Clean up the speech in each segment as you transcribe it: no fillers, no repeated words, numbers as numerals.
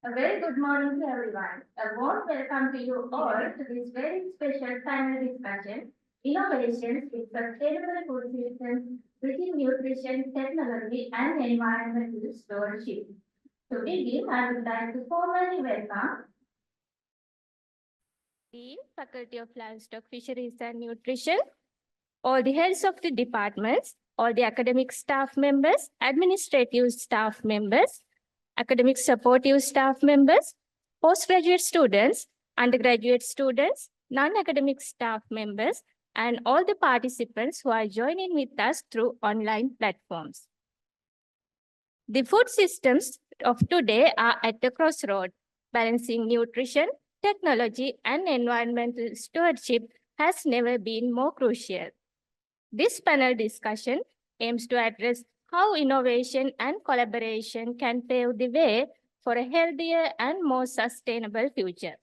A very good morning to everyone. A warm welcome to you all to this very special panel discussion, Innovations with Sustainable Food Systems within Nutrition, Technology and Environmental Stewardship. To begin, I would like to formally welcome Dean, Faculty of Livestock, Fisheries and Nutrition, all the heads of the departments, all the academic staff members, administrative staff members, academic supportive staff members, postgraduate students, undergraduate students, non-academic staff members, and all the participants who are joining with us through online platforms. The food systems of today are at a crossroad. Balancing nutrition, technology, and environmental stewardship has never been more crucial. This panel discussion aims to address how innovation and collaboration can pave the way for a healthier and more sustainable future.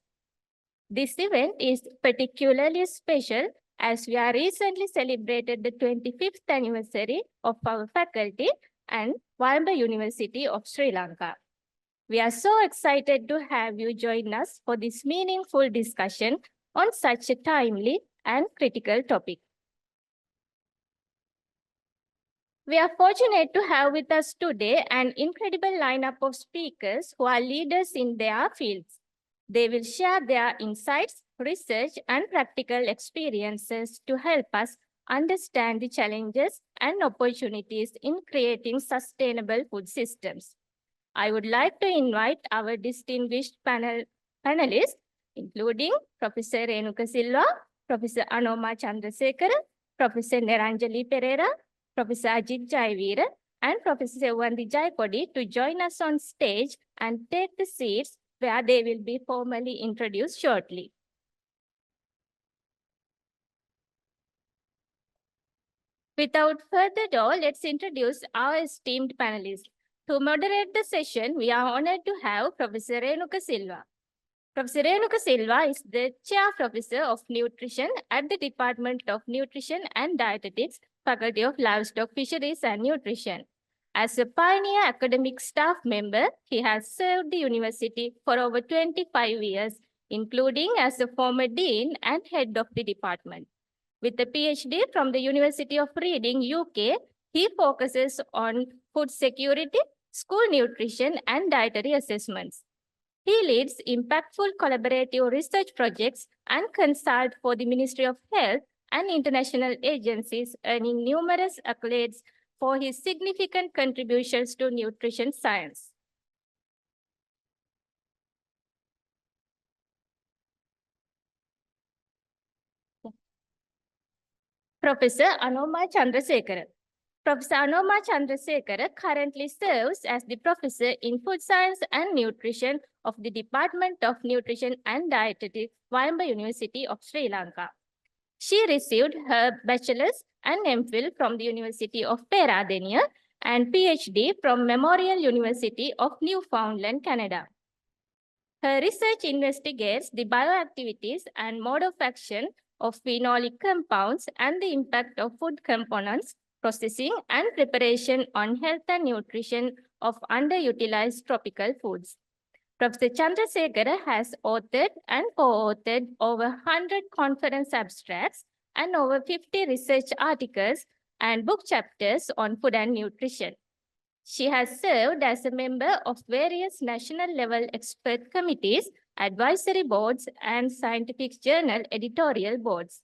This event is particularly special as we are recently celebrated the 25th anniversary of our faculty and Wamba University of Sri Lanka. We are so excited to have you join us for this meaningful discussion on such a timely and critical topic. We are fortunate to have with us today an incredible lineup of speakers who are leaders in their fields. They will share their insights, research, and practical experiences to help us understand the challenges and opportunities in creating sustainable food systems. I would like to invite our distinguished panelists, including Professor Renuka Silva, Professor Anoma Chandrasekara, Professor Neranjali Pereira, Professor Ajit Jayveera, and Professor Sevandi Jayakodi to join us on stage and take the seats where they will be formally introduced shortly. Without further ado, let's introduce our esteemed panelists. To moderate the session, we are honored to have Professor Renuka Silva. Professor Renuka Silva is the Chair Professor of Nutrition at the Department of Nutrition and Dietetics, Faculty of Livestock, Fisheries and Nutrition. As a pioneer academic staff member, he has served the university for over 25 years, including as a former dean and head of the department. With a PhD from the University of Reading, UK, he focuses on food security, school nutrition, and dietary assessments. He leads impactful collaborative research projects and consults for the Ministry of Health and international agencies, earning numerous accolades for his significant contributions to nutrition science. Professor Anoma Chandrasekara. Professor Anoma Chandrasekara currently serves as the Professor in Food Science and Nutrition of the Department of Nutrition and Dietetics, Wamba University of Sri Lanka. She received her bachelor's and MPhil from the University of Peradeniya and PhD from Memorial University of Newfoundland, Canada. Her research investigates the bioactivities and mode of action of phenolic compounds and the impact of food components, processing and preparation on health and nutrition of underutilized tropical foods. Professor Chandrasekara has authored and co-authored over 100 conference abstracts and over 50 research articles and book chapters on food and nutrition. She has served as a member of various national-level expert committees, advisory boards, and scientific journal editorial boards.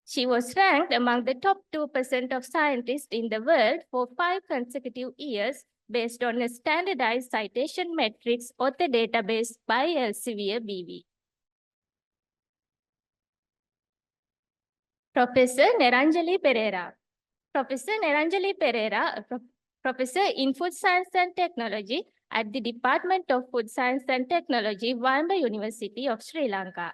She was ranked among the top 2% of scientists in the world for 5 consecutive years based on a standardized citation matrix author database by Elsevier BV. Professor Neranjali Pereira. Professor Neranjali Pereira, Professor in Food Science and Technology at the Department of Food Science and Technology, Wamba University of Sri Lanka.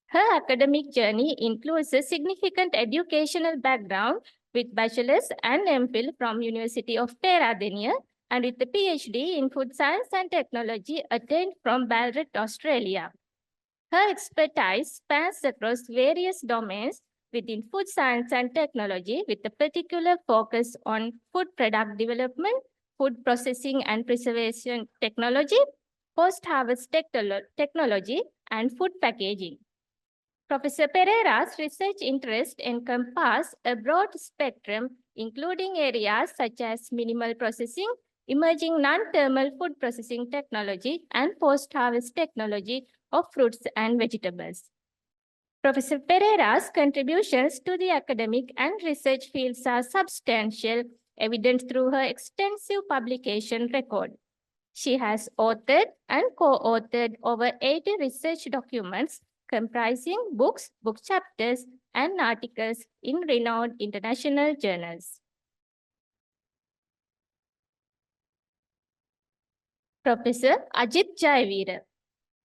Her academic journey includes a significant educational background with bachelor's and MPhil from University of Peradeniya and with a PhD in Food Science and Technology attained from Ballarat, Australia. Her expertise spans across various domains within food science and technology with a particular focus on food product development, food processing and preservation technology, post-harvest technology, and food packaging. Professor Pereira's research interests encompass a broad spectrum, including areas such as minimal processing, emerging non-thermal food processing technology, and post-harvest technology of fruits and vegetables. Professor Pereira's contributions to the academic and research fields are substantial, evident through her extensive publication record. She has authored and co-authored over 80 research documents comprising books, book chapters, and articles in renowned international journals. Professor Ajit Jayavira.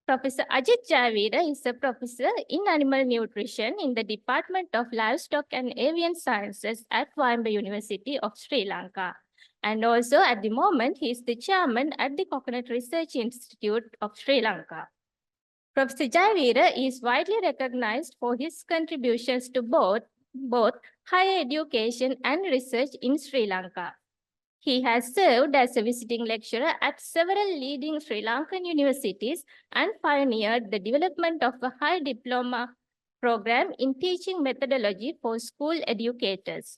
Professor Ajit Jayavira is a professor in animal nutrition in the Department of Livestock and Avian Sciences at Wimber University of Sri Lanka. And also at the moment, he is the chairman at the Coconut Research Institute of Sri Lanka. Professor Jayavira is widely recognized for his contributions to both higher education and research in Sri Lanka. He has served as a visiting lecturer at several leading Sri Lankan universities and pioneered the development of a high diploma program in teaching methodology for school educators.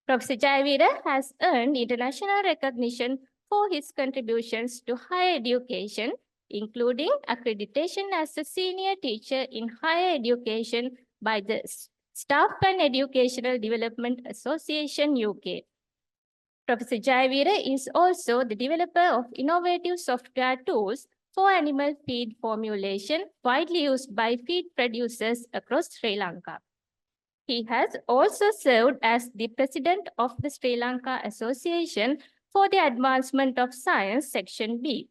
Professor Jayavira has earned international recognition for his contributions to higher education, including accreditation as a senior teacher in higher education by the Staff and Educational Development Association UK. Professor Jayavira is also the developer of innovative software tools for animal feed formulation, widely used by feed producers across Sri Lanka. He has also served as the president of the Sri Lanka Association for the Advancement of Science, Section B.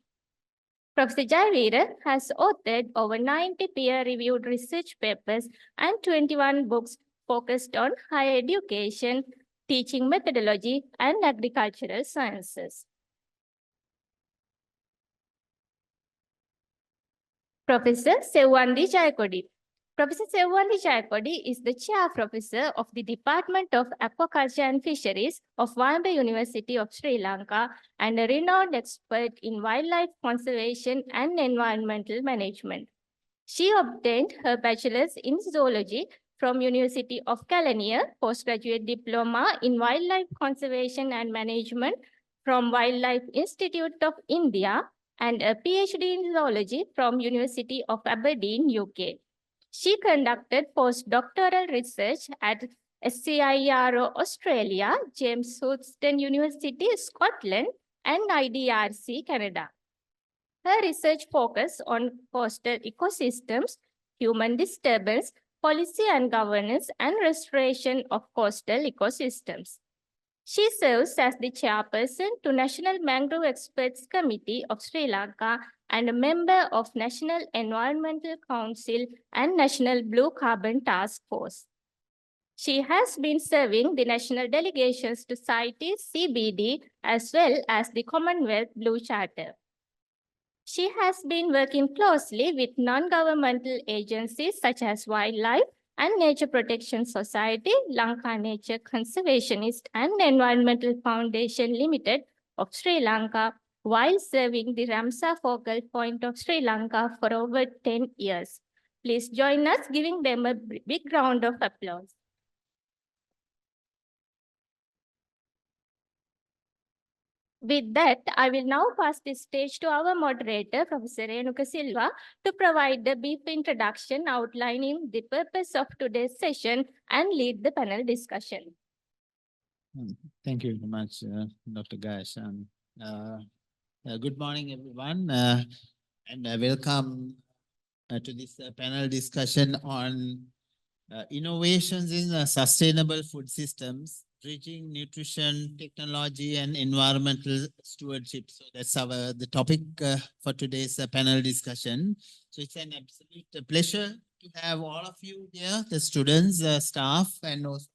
Professor Jayavira has authored over 90 peer-reviewed research papers and 21 books focused on higher education, teaching methodology, and agricultural sciences. Professor Sewandi Jayakodi. Professor Sewandi Jayakodi is the chair professor of the Department of Aquaculture and Fisheries of Wimber University of Sri Lanka and a renowned expert in wildlife conservation and environmental management. She obtained her bachelor's in zoology from University of Kelaniya, postgraduate diploma in wildlife conservation and management from Wildlife Institute of India, and a PhD in zoology from University of Aberdeen, UK. She conducted postdoctoral research at SCIRO Australia, James Houston University, Scotland, and IDRC, Canada. Her research focused on coastal ecosystems, human disturbance, policy and governance, and restoration of coastal ecosystems. She serves as the chairperson to National Mangrove Experts Committee of Sri Lanka and a member of National Environmental Council and National Blue Carbon Task Force. She has been serving the national delegations to CITES CBD as well as the Commonwealth Blue Charter. She has been working closely with non-governmental agencies such as Wildlife and Nature Protection Society, Lanka Nature Conservationist and Environmental Foundation Limited of Sri Lanka, while serving the Ramsar Focal Point of Sri Lanka for over 10 years. Please join us giving them a big round of applause. With that, I will now pass the stage to our moderator, Professor Renuka Silva, to provide a brief introduction outlining the purpose of today's session and lead the panel discussion. Thank you very much, Dr. Gash. Good morning, everyone, and welcome to this panel discussion on innovations in sustainable food systems, bridging nutrition, technology, and environmental stewardship. So that's the topic for today's panel discussion. So it's an absolute pleasure to have all of you here, the students, staff, and also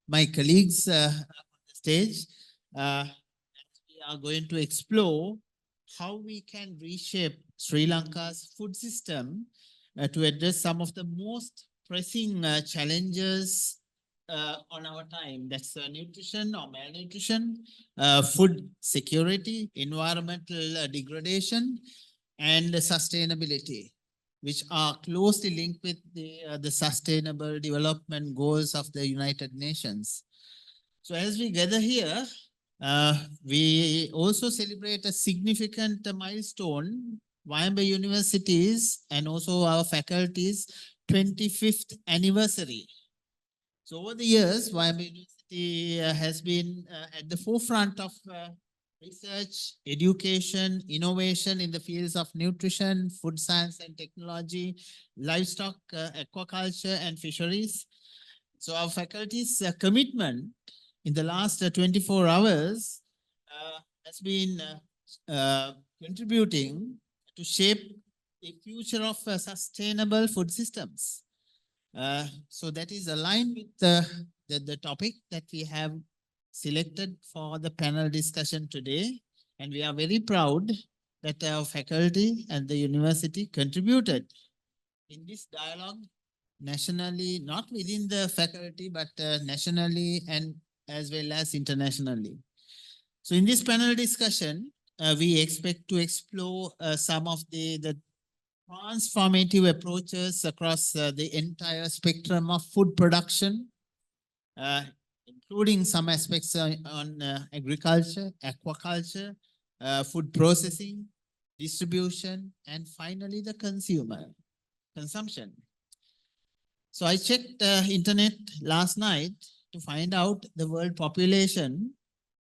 my colleagues on the stage. We are going to explore how we can reshape Sri Lanka's food system to address some of the most pressing challenges on our time. That's nutrition or malnutrition, food security, environmental degradation, and sustainability, which are closely linked with the sustainable development goals of the United Nations. So as we gather here, we also celebrate a significant milestone, Wayamba University's and also our faculty's 25th anniversary. So over the years, Wayamba University has been at the forefront of research, education, innovation in the fields of nutrition, food science and technology, livestock, aquaculture and fisheries. So our faculty's commitment in the last 24 hours has been contributing to shape the future of sustainable food systems. So that is aligned with the topic that we have selected for the panel discussion today. And we are very proud that our faculty and the university contributed in this dialogue nationally, not within the faculty, but nationally and as well as internationally. So in this panel discussion, we expect to explore some of the transformative approaches across the entire spectrum of food production, including some aspects on agriculture, aquaculture, food processing, distribution, and finally the consumption. So I checked internet last night to find out the world population.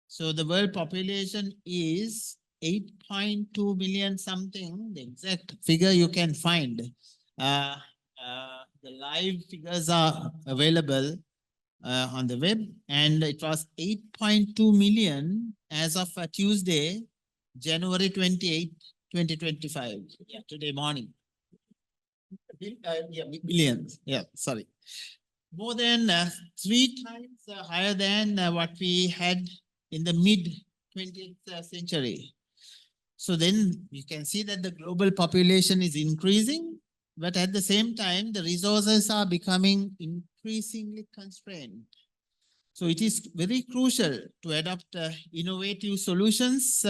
So the world population is 8.2 million something, the exact figure you can find. The live figures are available on the web, and it was 8.2 million as of Tuesday, January 28, 2025. Yeah, today morning. Billions. Yeah, sorry. More than 3 times higher than what we had in the mid 20th century. So then you can see that the global population is increasing, but at the same time, the resources are becoming increasingly constrained. So it is very crucial to adopt innovative solutions.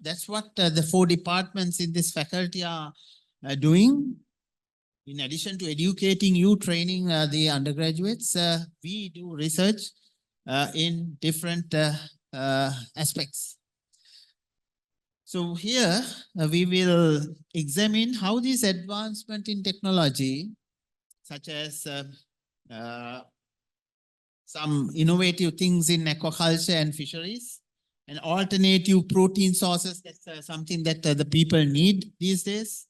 That's what the 4 departments in this faculty are doing. In addition to educating you, training the undergraduates, we do research in different aspects. So here we will examine how this advancement in technology, such as some innovative things in aquaculture and fisheries, and alternative protein sources, that's something that the people need these days,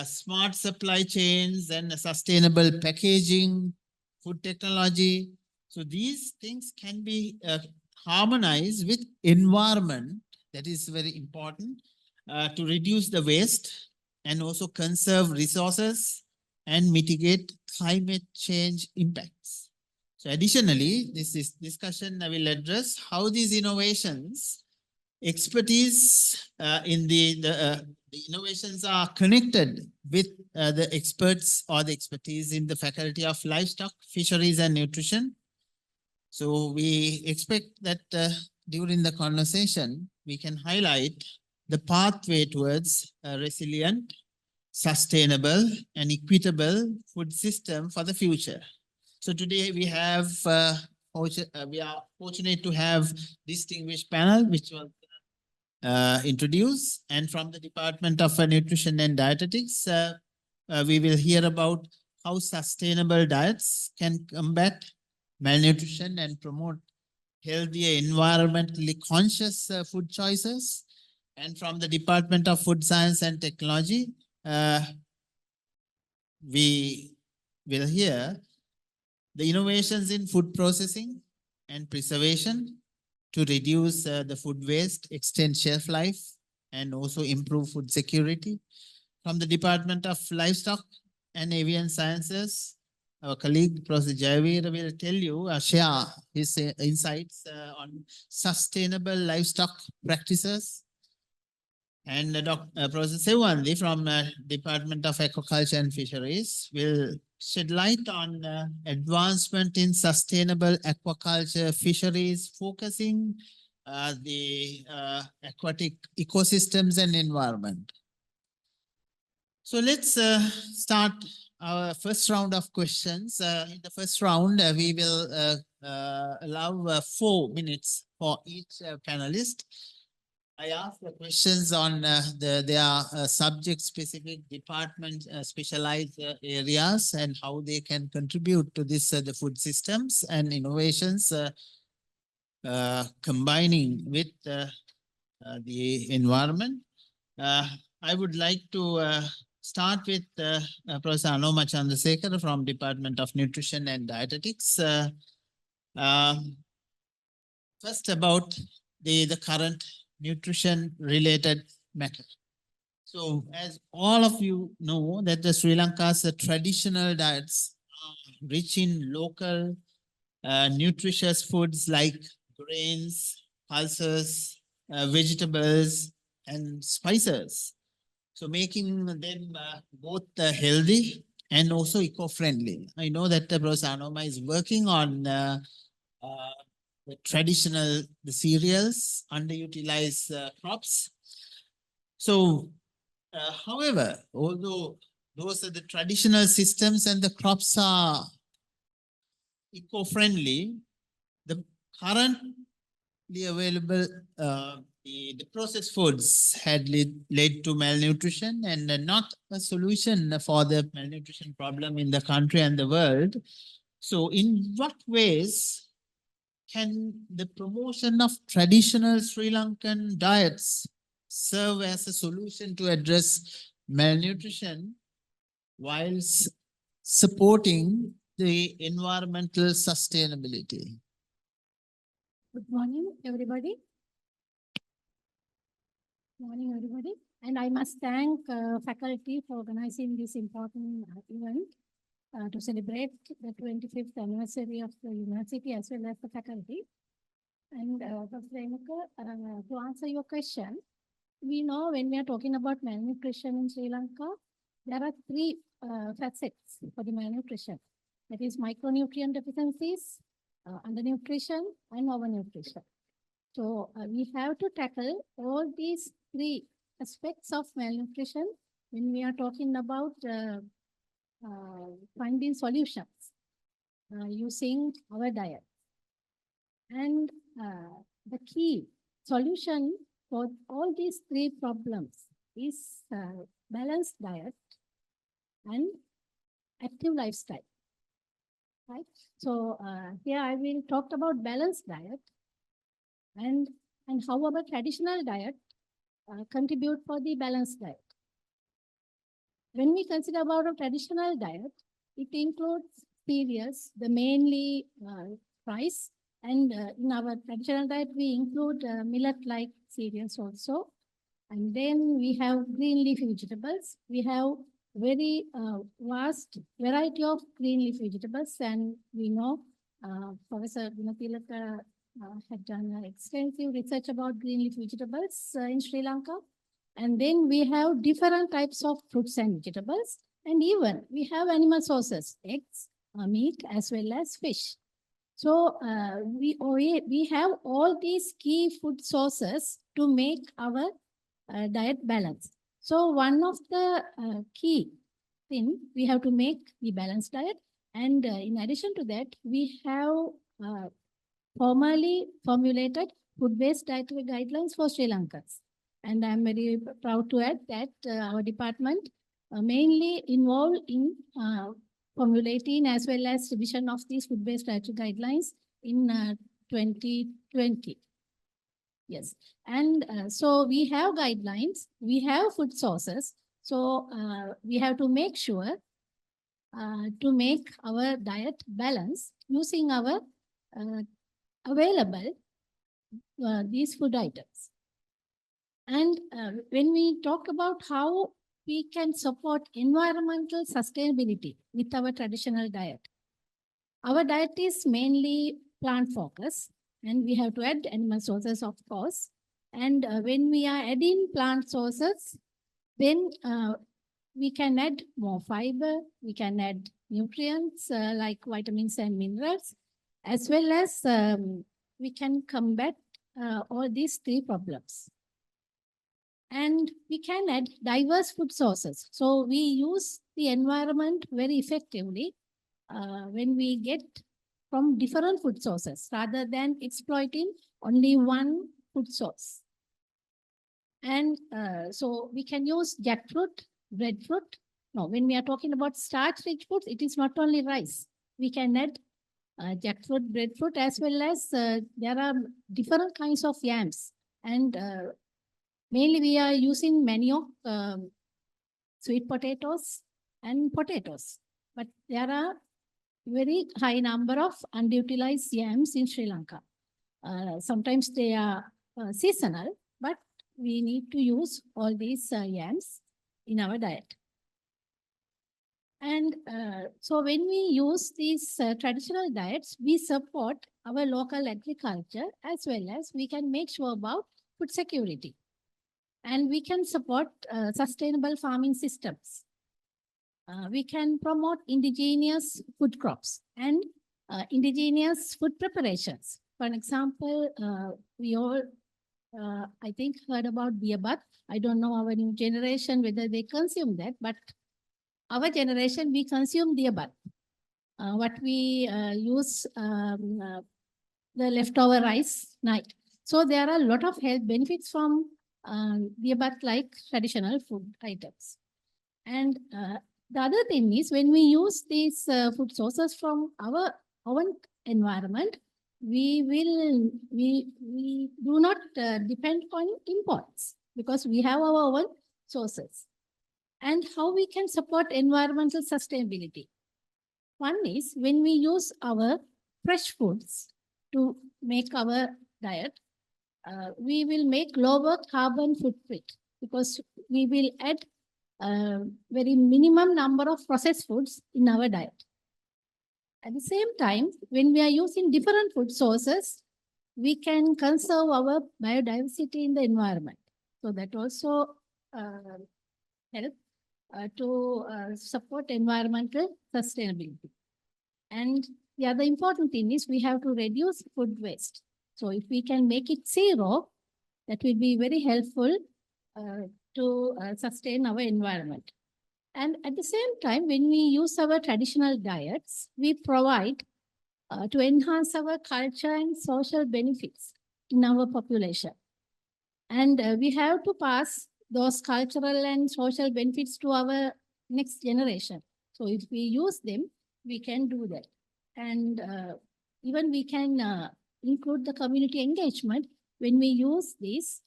smart supply chains and sustainable packaging, food technology. So these things can be harmonized with environment. That is very important to reduce the waste and also conserve resources and mitigate climate change impacts. So additionally, this discussion will address how these innovations, expertise in the innovations are connected with the experts or the expertise in the faculty of livestock, fisheries and nutrition. So we expect that during the conversation, we can highlight the pathway towards a resilient, sustainable and equitable food system for the future. So today we have, we are fortunate to have distinguished panel, which was introduced, and from the Department of Nutrition and Dietetics, we will hear about how sustainable diets can combat malnutrition and promote healthier, environmentally conscious food choices. And from the Department of Food Science and Technology, we will hear the innovations in food processing and preservation to reduce the food waste, extend shelf life, and also improve food security. From the Department of Livestock and Avian Sciences, our colleague, Professor Jayaveer, will tell you, share his insights on sustainable livestock practices. And Professor Sewandi from Department of Aquaculture and Fisheries will shed light on advancement in sustainable aquaculture fisheries, focusing the aquatic ecosystems and environment. So let's start our first round of questions. In the first round, we will allow 4 minutes for each panelist. I ask the questions on their subject-specific department specialized areas and how they can contribute to this the food systems and innovations combining with the environment. I would like to start with Professor Anoma Chandrasekhar from Department of Nutrition and Dietetics. First about the current nutrition related matter. So as all of you know that the Sri Lanka's traditional diets are rich in local nutritious foods like grains, pulses, vegetables, and spices. So making them both healthy and also eco-friendly. I know that Professor Anoma is working on the traditional cereals, underutilized crops. So, however, although those are the traditional systems and the crops are eco-friendly, the currently available the processed foods had led to malnutrition and not a solution for the malnutrition problem in the country and the world. So in what ways can the promotion of traditional Sri Lankan diets serve as a solution to address malnutrition whilst supporting the environmental sustainability? Good morning, everybody. Morning, everybody. And I must thank faculty for organizing this important event to celebrate the 25th anniversary of the university as well as the faculty. And Professor Renuka, to answer your question, we know when we are talking about malnutrition in Sri Lanka, there are three facets for the malnutrition. That is micronutrient deficiencies, undernutrition, and overnutrition. So we have to tackle all these three aspects of malnutrition when we are talking about finding solutions using our diet. And the key solution for all these three problems is balanced diet and active lifestyle. Right? So here I will talk about balanced diet and how our traditional diet contribute for the balanced diet. When we consider about a traditional diet, it includes cereals, the mainly rice, and in our traditional diet we include millet-like cereals also. And then we have green leafy vegetables. We have very vast variety of green leafy vegetables, and we know Professor Gunatilaka had done extensive research about green leafy vegetables in Sri Lanka. And then we have different types of fruits and vegetables, and even we have animal sources, eggs, meat, as well as fish. So we have all these key food sources to make our diet balance. So one of the key thing, we have to make the balanced diet. And in addition to that, we have formally formulated food-based dietary guidelines for Sri Lankans. And I'm very proud to add that our department mainly involved in formulating as well as revision of these food-based dietary guidelines in 2020. Yes, and so we have guidelines, we have food sources. So we have to make sure to make our diet balance using our available these food items. And when we talk about how we can support environmental sustainability with our traditional diet, our diet is mainly plant focused, and we have to add animal sources, of course. And when we are adding plant sources, then we can add more fiber, we can add nutrients like vitamins and minerals, as well as we can combat all these three problems. And we can add diverse food sources. So we use the environment very effectively when we get from different food sources rather than exploiting only one food source. And so we can use jackfruit, breadfruit. No, when we are talking about starch-rich foods, it is not only rice. We can add jackfruit, breadfruit, as well as there are different kinds of yams. And mainly we are using manioc, sweet potatoes, and potatoes. But there are very high number of underutilized yams in Sri Lanka. Sometimes they are seasonal, but we need to use all these yams in our diet. And so when we use these traditional diets, we support our local agriculture as well as we can make sure about food security. And we can support sustainable farming systems. We can promote indigenous food crops and indigenous food preparations. For example, we all, I think, heard about beer bath. I don't know our new generation whether they consume that, but our generation, we consume beer bath. What we use the leftover rice night. So there are a lot of health benefits from beer bath like traditional food items. And the other thing is when we use these food sources from our own environment, we do not depend on imports because we have our own sources. And how we can support environmental sustainability. One is when we use our fresh foods to make our diet, we will make lower carbon footprint because we will add very minimum number of processed foods in our diet. At the same time, when we are using different food sources, we can conserve our biodiversity in the environment. So that also helps to support environmental sustainability. And the other important thing is we have to reduce food waste. So if we can make it zero, that will be very helpful to sustain our environment. And at the same time, when we use our traditional diets, we provide to enhance our culture and social benefits in our population. And we have to pass those cultural and social benefits to our next generation. So if we use them, we can do that. And even we can include the community engagement when we use these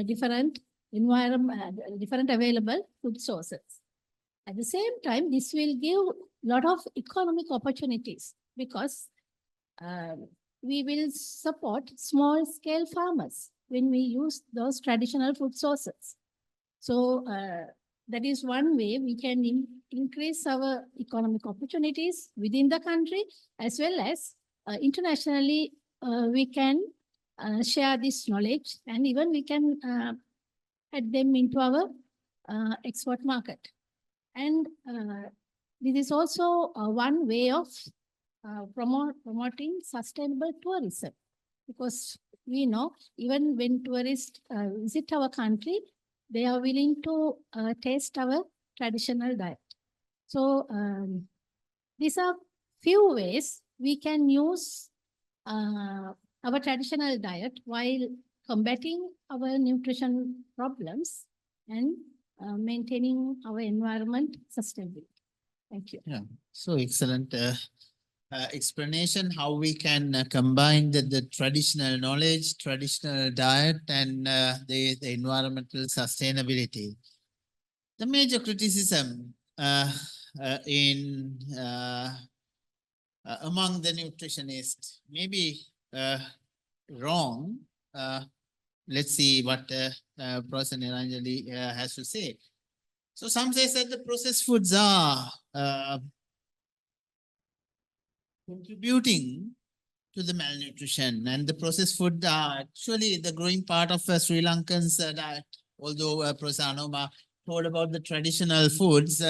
different different available food sources. At the same time, this will give a lot of economic opportunities because we will support small scale farmers when we use those traditional food sources. So that is one way we can increase our economic opportunities within the country as well as internationally. We can share this knowledge and even we can add them into our export market. And this is also one way of promoting sustainable tourism because we know even when tourists visit our country, they are willing to taste our traditional diet. So these are few ways we can use our traditional diet while combating our nutrition problems and maintaining our environment sustainability. Thank you. Yeah, so excellent explanation how we can combine the traditional knowledge, traditional diet, and the environmental sustainability. The major criticism in among the nutritionists may be wrong. Let's see what Professor Niranjali has to say. So some say that the processed foods are contributing to the malnutrition, and the processed food are actually the growing part of Sri Lankan's diet. Although Professor Anoma told about the traditional foods,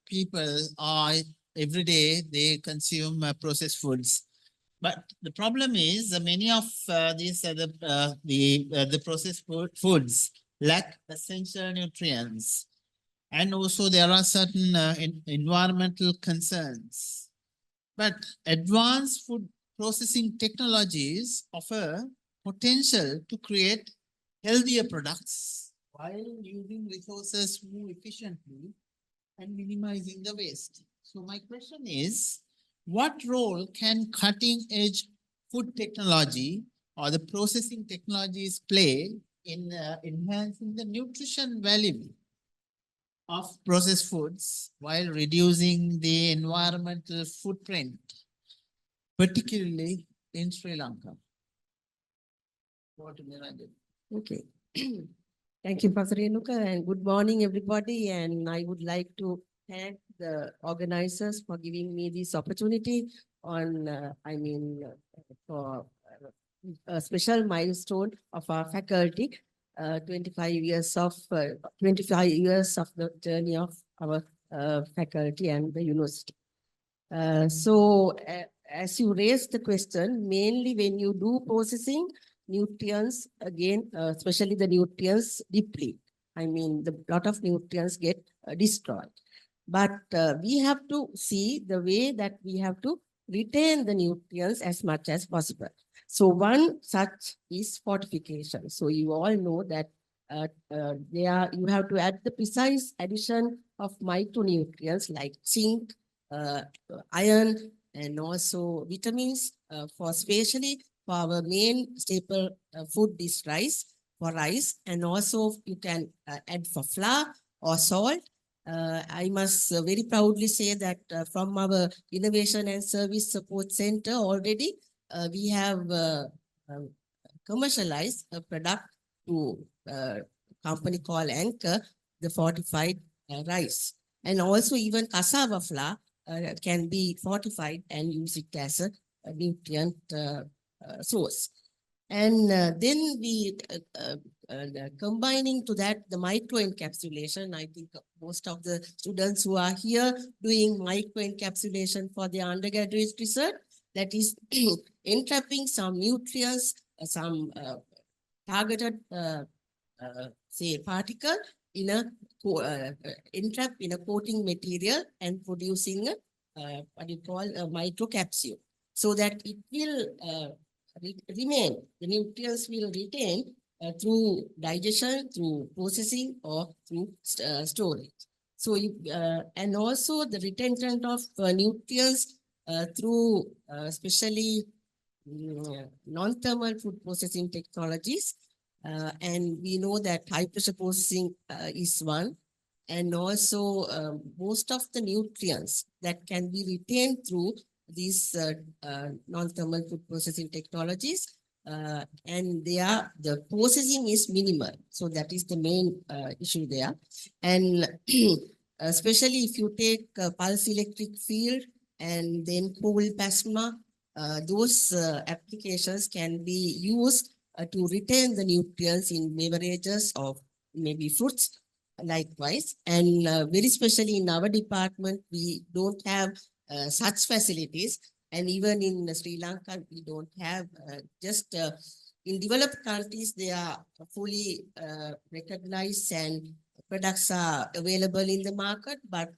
people are every day they consume processed foods. But the problem is many of these the processed foods lack essential nutrients. And also there are certain environmental concerns. But advanced food processing technologies offer potential to create healthier products while using resources more efficiently and minimizing the waste. So my question is, what role can cutting edge food technology or the processing technologies play in enhancing the nutrition value of processed foods while reducing the environmental footprint, particularly in Sri Lanka? What do you mean? Okay. Thank you, Pastor Renuka, and good morning, everybody. And I would like to thank the organizers for giving me this opportunity on, for a special milestone of our faculty, 25 years of the journey of our faculty and the university. As you raised the question, mainly when you do processing, nutrients again, especially the nutrients deplete. I mean, the lot of nutrients get destroyed. But we have to see the way that we have to retain the nutrients as much as possible. So one such is fortification. So you all know that you have to add the precise addition of micronutrients like zinc, iron, and also vitamins for especially for our main staple food is rice, and also you can add for flour or salt. I must very proudly say that from our Innovation and Service Support Center already, we have commercialized a product to a company called Anchor, the fortified rice. And also even cassava flour can be fortified and use it as a nutrient source. And then we combining to that the micro encapsulation. I think most of the students who are here doing micro encapsulation for their undergraduate research, that is entrapping some nutrients, some targeted say particle in a entrap in a coating material and producing a what you call a micro capsule, so that it will remain, the nutrients will retain through digestion, through processing, or through storage. So, and also the retention of nutrients through especially non-thermal food processing technologies. And we know that high pressure processing is one. And also most of the nutrients that can be retained through these non-thermal food processing technologies, and the processing is minimal. So that is the main issue there. And especially if you take pulse electric field and then cold plasma, those applications can be used to retain the nutrients in beverages or maybe fruits likewise. And very especially in our department, we don't have such facilities, and even in Sri Lanka we don't have just in developed countries they are fully recognized and products are available in the market, but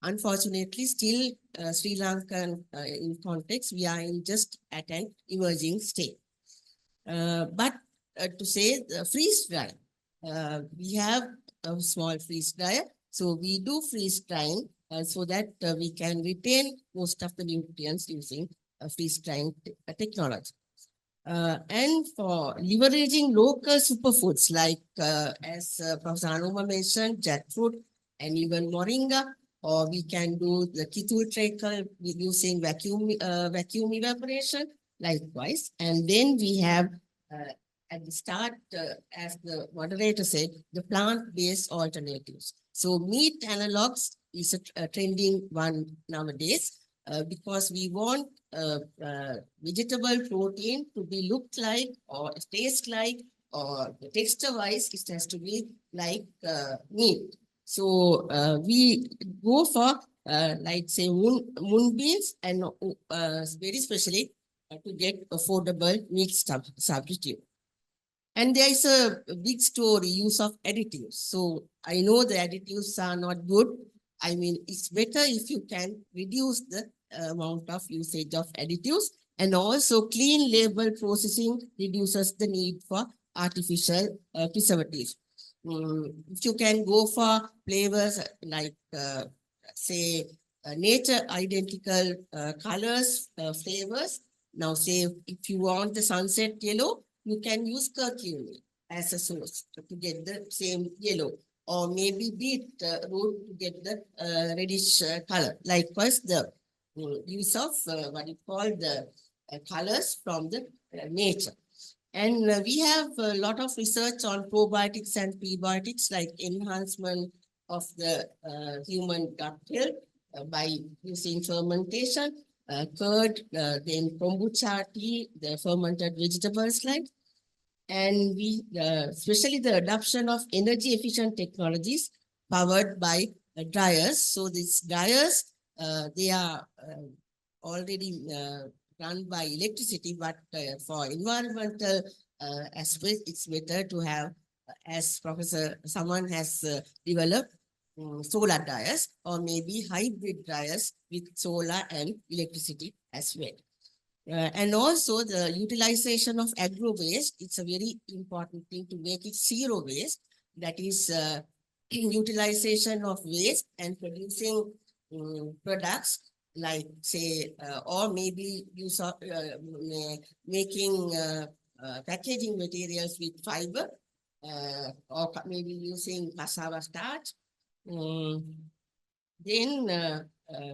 unfortunately still Sri Lankan in context we are in just at an emerging state. But to say the freeze dry, we have a small freeze dryer, so we do freeze drying so that we can retain most of the nutrients using freeze drying technology. And for leveraging local superfoods like as Professor Anuma mentioned, jackfruit and even moringa, or we can do the ketul treacle with using vacuum evaporation likewise. And then we have at the start, as the moderator said, the plant-based alternatives. So meat analogs is a trending one nowadays because we want vegetable protein to be looked like or taste like or texture-wise it has to be like meat. So we go for like say moonbeans and very especially to get affordable meat substitute. And there is a big story, use of additives. So I know the additives are not good. I mean, it's better if you can reduce the amount of usage of additives, and also clean label processing reduces the need for artificial preservatives. If you can go for flavors like, say, nature identical colors, flavors. Now, say if you want the sunset yellow, you can use curcumin as a source to get the same yellow, or maybe beet root to get the reddish color. Likewise, the use of what you call the colors from the nature. And we have a lot of research on probiotics and prebiotics, like enhancement of the human gut health by using fermentation, curd, then kombucha tea, the fermented vegetables like. And we, especially the adoption of energy efficient technologies powered by dryers. So these dryers, they are already run by electricity, but for environmental aspect, it's better to have, as Professor someone has developed, solar dryers, or maybe hybrid dryers with solar and electricity as well. And also the utilization of agro waste, it's a very important thing to make it zero waste. That is utilization of waste and producing products like, say, or maybe use of making packaging materials with fiber, or maybe using cassava starch. Then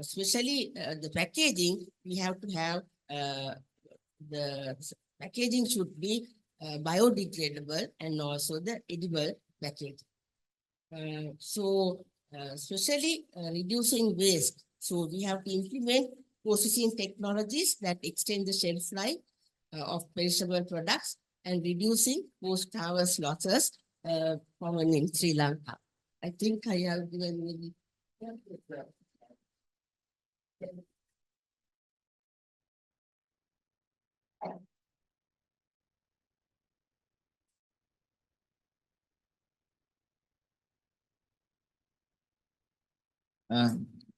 especially the packaging, we have to have the packaging should be biodegradable and also the edible packaging. Especially reducing waste. So we have to implement processing technologies that extend the shelf life of perishable products and reducing post-harvest losses common in Sri Lanka. I think I have given maybe.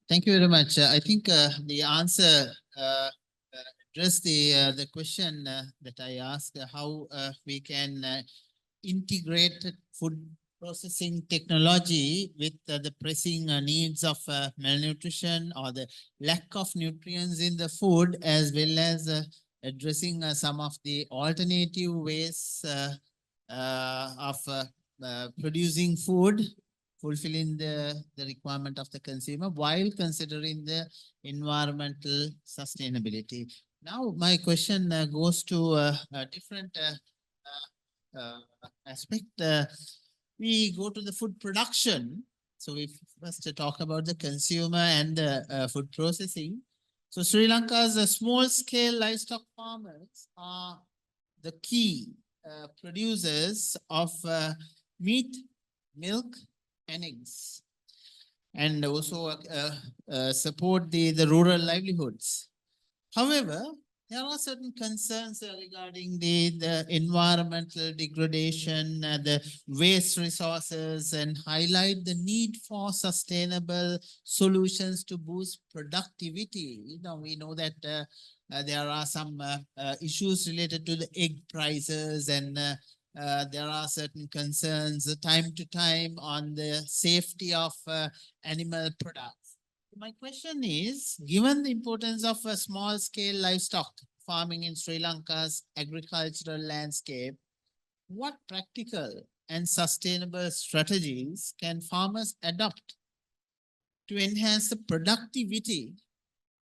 Thank you very much. I think the answer addressed the question that I asked, how we can integrate food processing technology with the pressing needs of malnutrition or the lack of nutrients in the food, as well as addressing some of the alternative ways of producing food, fulfilling the requirement of the consumer while considering the environmental sustainability. Now, my question goes to a different aspect. We go to the food production. So we first talk about the consumer and the food processing. So Sri Lanka's small scale livestock farmers are the key producers of meat, milk, and eggs, and also support the rural livelihoods. However, there are certain concerns regarding the environmental degradation, the waste resources, and highlight the need for sustainable solutions to boost productivity. We know that there are some issues related to the egg prices, and there are certain concerns time to time on the safety of animal products. My question is, given the importance of a small-scale livestock farming in Sri Lanka's agricultural landscape, what practical and sustainable strategies can farmers adopt to enhance the productivity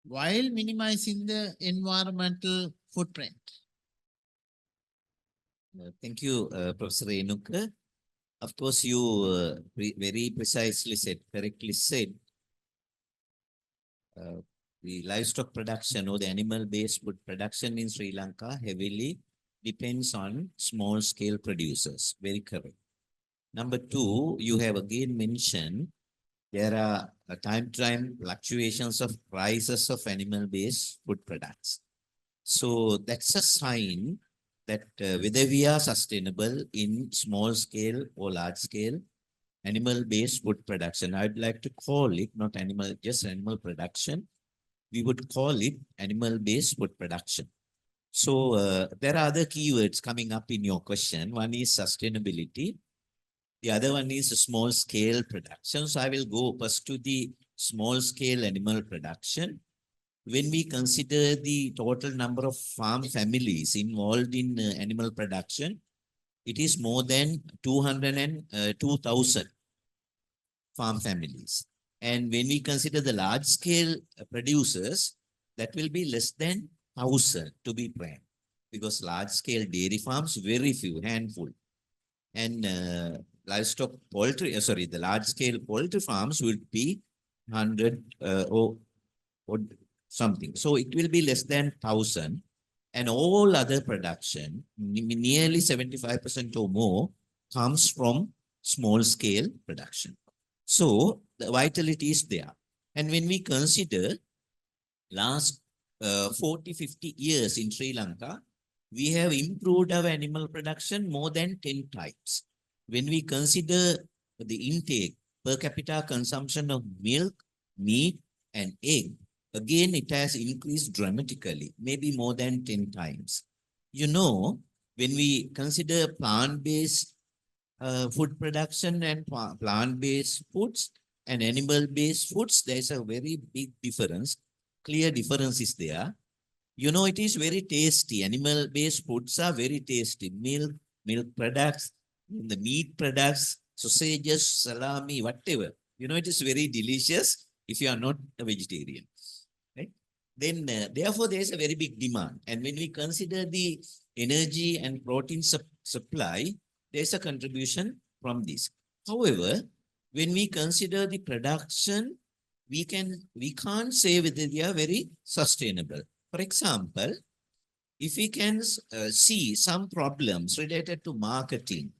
while minimizing the environmental footprint? Thank you, Professor Renuka. Of course, you very precisely said, correctly said, the livestock production or the animal-based food production in Sri Lanka heavily depends on small-scale producers. Very correct. Number two, you have again mentioned there are time-to-time fluctuations of prices of animal-based food products. So that's a sign that whether we are sustainable in small scale or large scale animal-based food production. I'd like to call it not animal, just animal production. We would call it animal-based food production. So there are other keywords coming up in your question. One is sustainability. The other one is small scale production. So I will go first to the small scale animal production. When we consider the total number of farm families involved in animal production, it is more than 202,000 farm families. And when we consider the large scale producers, that will be less than 1,000 to be frank, because large scale dairy farms, very few, handful. And livestock poultry, the large scale poultry farms would be 100 or something. So it will be less than 1,000. And all other production, nearly 75% or more, comes from small scale production. So the vitality is there. And when we consider last 40, 50 years in Sri Lanka, we have improved our animal production more than 10 times. When we consider the intake, per capita consumption of milk, meat, and egg, again, it has increased dramatically, maybe more than 10 times. You know, when we consider plant-based food production and plant-based foods and animal-based foods, there's a very big difference. Clear difference is there. You know, it is very tasty. Animal-based foods are very tasty. Milk products, the meat products, sausages, salami, whatever. You know, it is very delicious if you are not a vegetarian. Right? Then, therefore, there is a very big demand. And when we consider the energy and protein supply, there is a contribution from this. However, when we consider the production, we can't say whether they are very sustainable. For example, if we can see some problems related to marketing,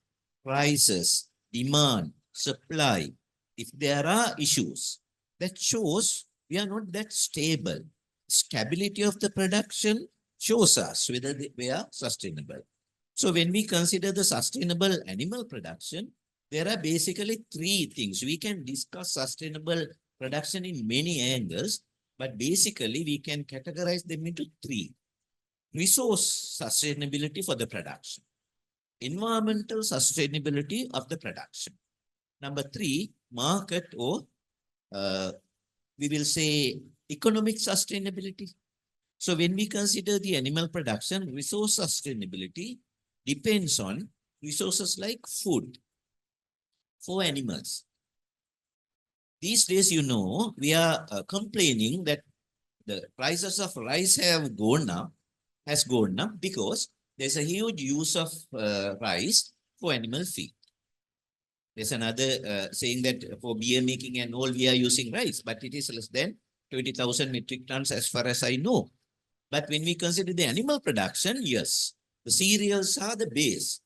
prices, demand, supply, if there are issues, that shows we are not that stable. Stability of the production shows us whether we are sustainable. So when we consider the sustainable animal production, there are basically three things. We can discuss sustainable production in many angles, but basically we can categorize them into three. Resource sustainability for the production, environmental sustainability of the production. Number three, market or we will say economic sustainability. So when we consider the animal production, resource sustainability depends on resources like food for animals. These days, you know, we are complaining that the prices of rice has gone up because there's a huge use of rice for animal feed. There's another saying that for beer making and all, we are using rice, but it is less than 20,000 metric tons as far as I know. But when we consider the animal production, yes, the cereals are the base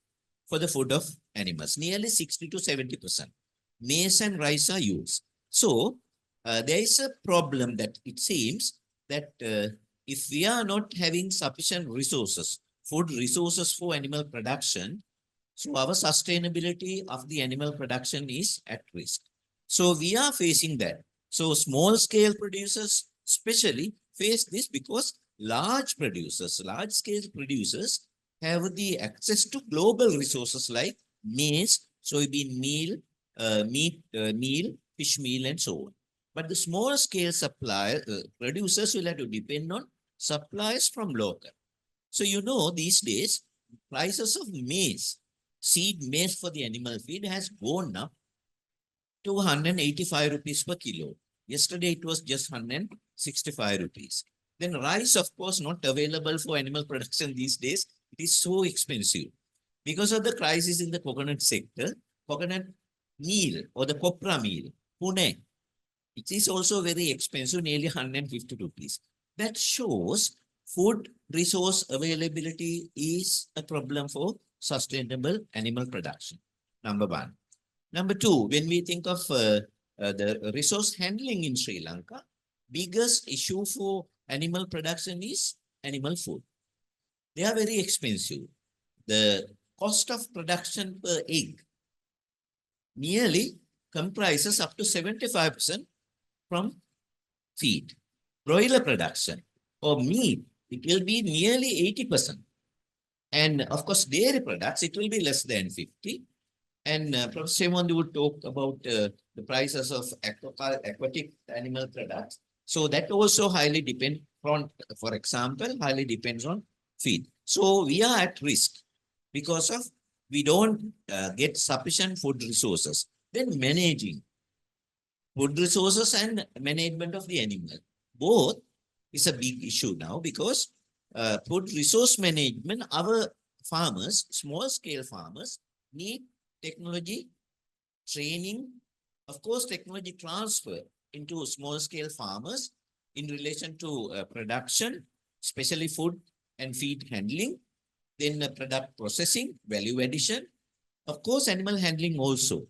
for the food of animals, nearly 60 to 70%. Maize and rice are used. So there is a problem that it seems that if we are not having sufficient resources, food resources for animal production, so our sustainability of the animal production is at risk. So we are facing that. So small scale producers especially face this because large scale producers have the access to global resources like maize, soybean meal, meal, fish meal, and so on. But the small scale producers will have to depend on supplies from local. So you know, these days, prices of maize, seed maize for the animal feed has gone up to 185 rupees per kilo. Yesterday, it was just 165 rupees. Then rice, of course, not available for animal production these days. It is so expensive. Because of the crisis in the coconut sector, coconut meal or the copra meal, Pune, it is also very expensive, nearly 150 rupees. That shows food resource availability is a problem for sustainable animal production. Number one. Number two, when we think of the resource handling in Sri Lanka, biggest issue for animal production is animal food. they are very expensive. The cost of production per egg nearly comprises up to 75% from feed. Broiler production or meat, it will be nearly 80%. And of course, dairy products, it will be less than 50. And Professor Shemwandi would talk about the prices of aquatic animal products. So that also highly depends on, for example, highly depends on feed. So we are at risk because of we don't get sufficient food resources. Then managing food resources and management of the animal. Both is a big issue now because food resource management, our farmers, small scale farmers need technology, training, of course, technology transfer into small scale farmers in relation to production, especially food and feed handling, then product processing, value addition, of course, animal handling also.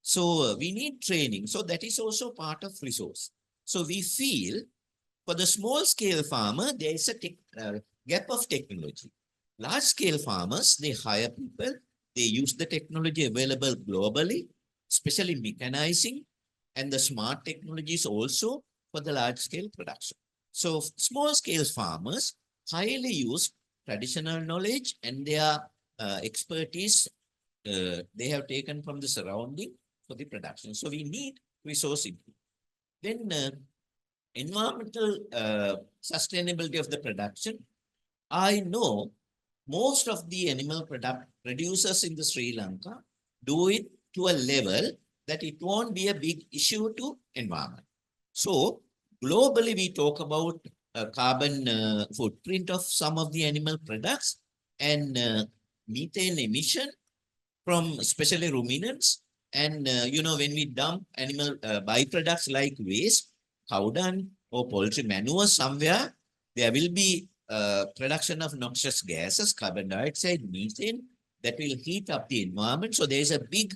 So we need training. So that is also part of resource. So we feel for the small scale farmer, there is a gap of technology. Large scale farmers, they hire people, they use the technology available globally, especially mechanizing and the smart technologies also for the large scale production. So small scale farmers highly use traditional knowledge and their expertise they have taken from the surrounding for the production. So we need resource input. Then environmental sustainability of the production. I know most of the animal product producers in the Sri Lanka do it to a level that it won't be a big issue to environment. So globally, we talk about carbon footprint of some of the animal products and methane emission from especially ruminants. And, when we dump animal byproducts like waste, cow dung or poultry manure somewhere, there will be production of noxious gases, carbon dioxide, methane, that will heat up the environment. So there is a big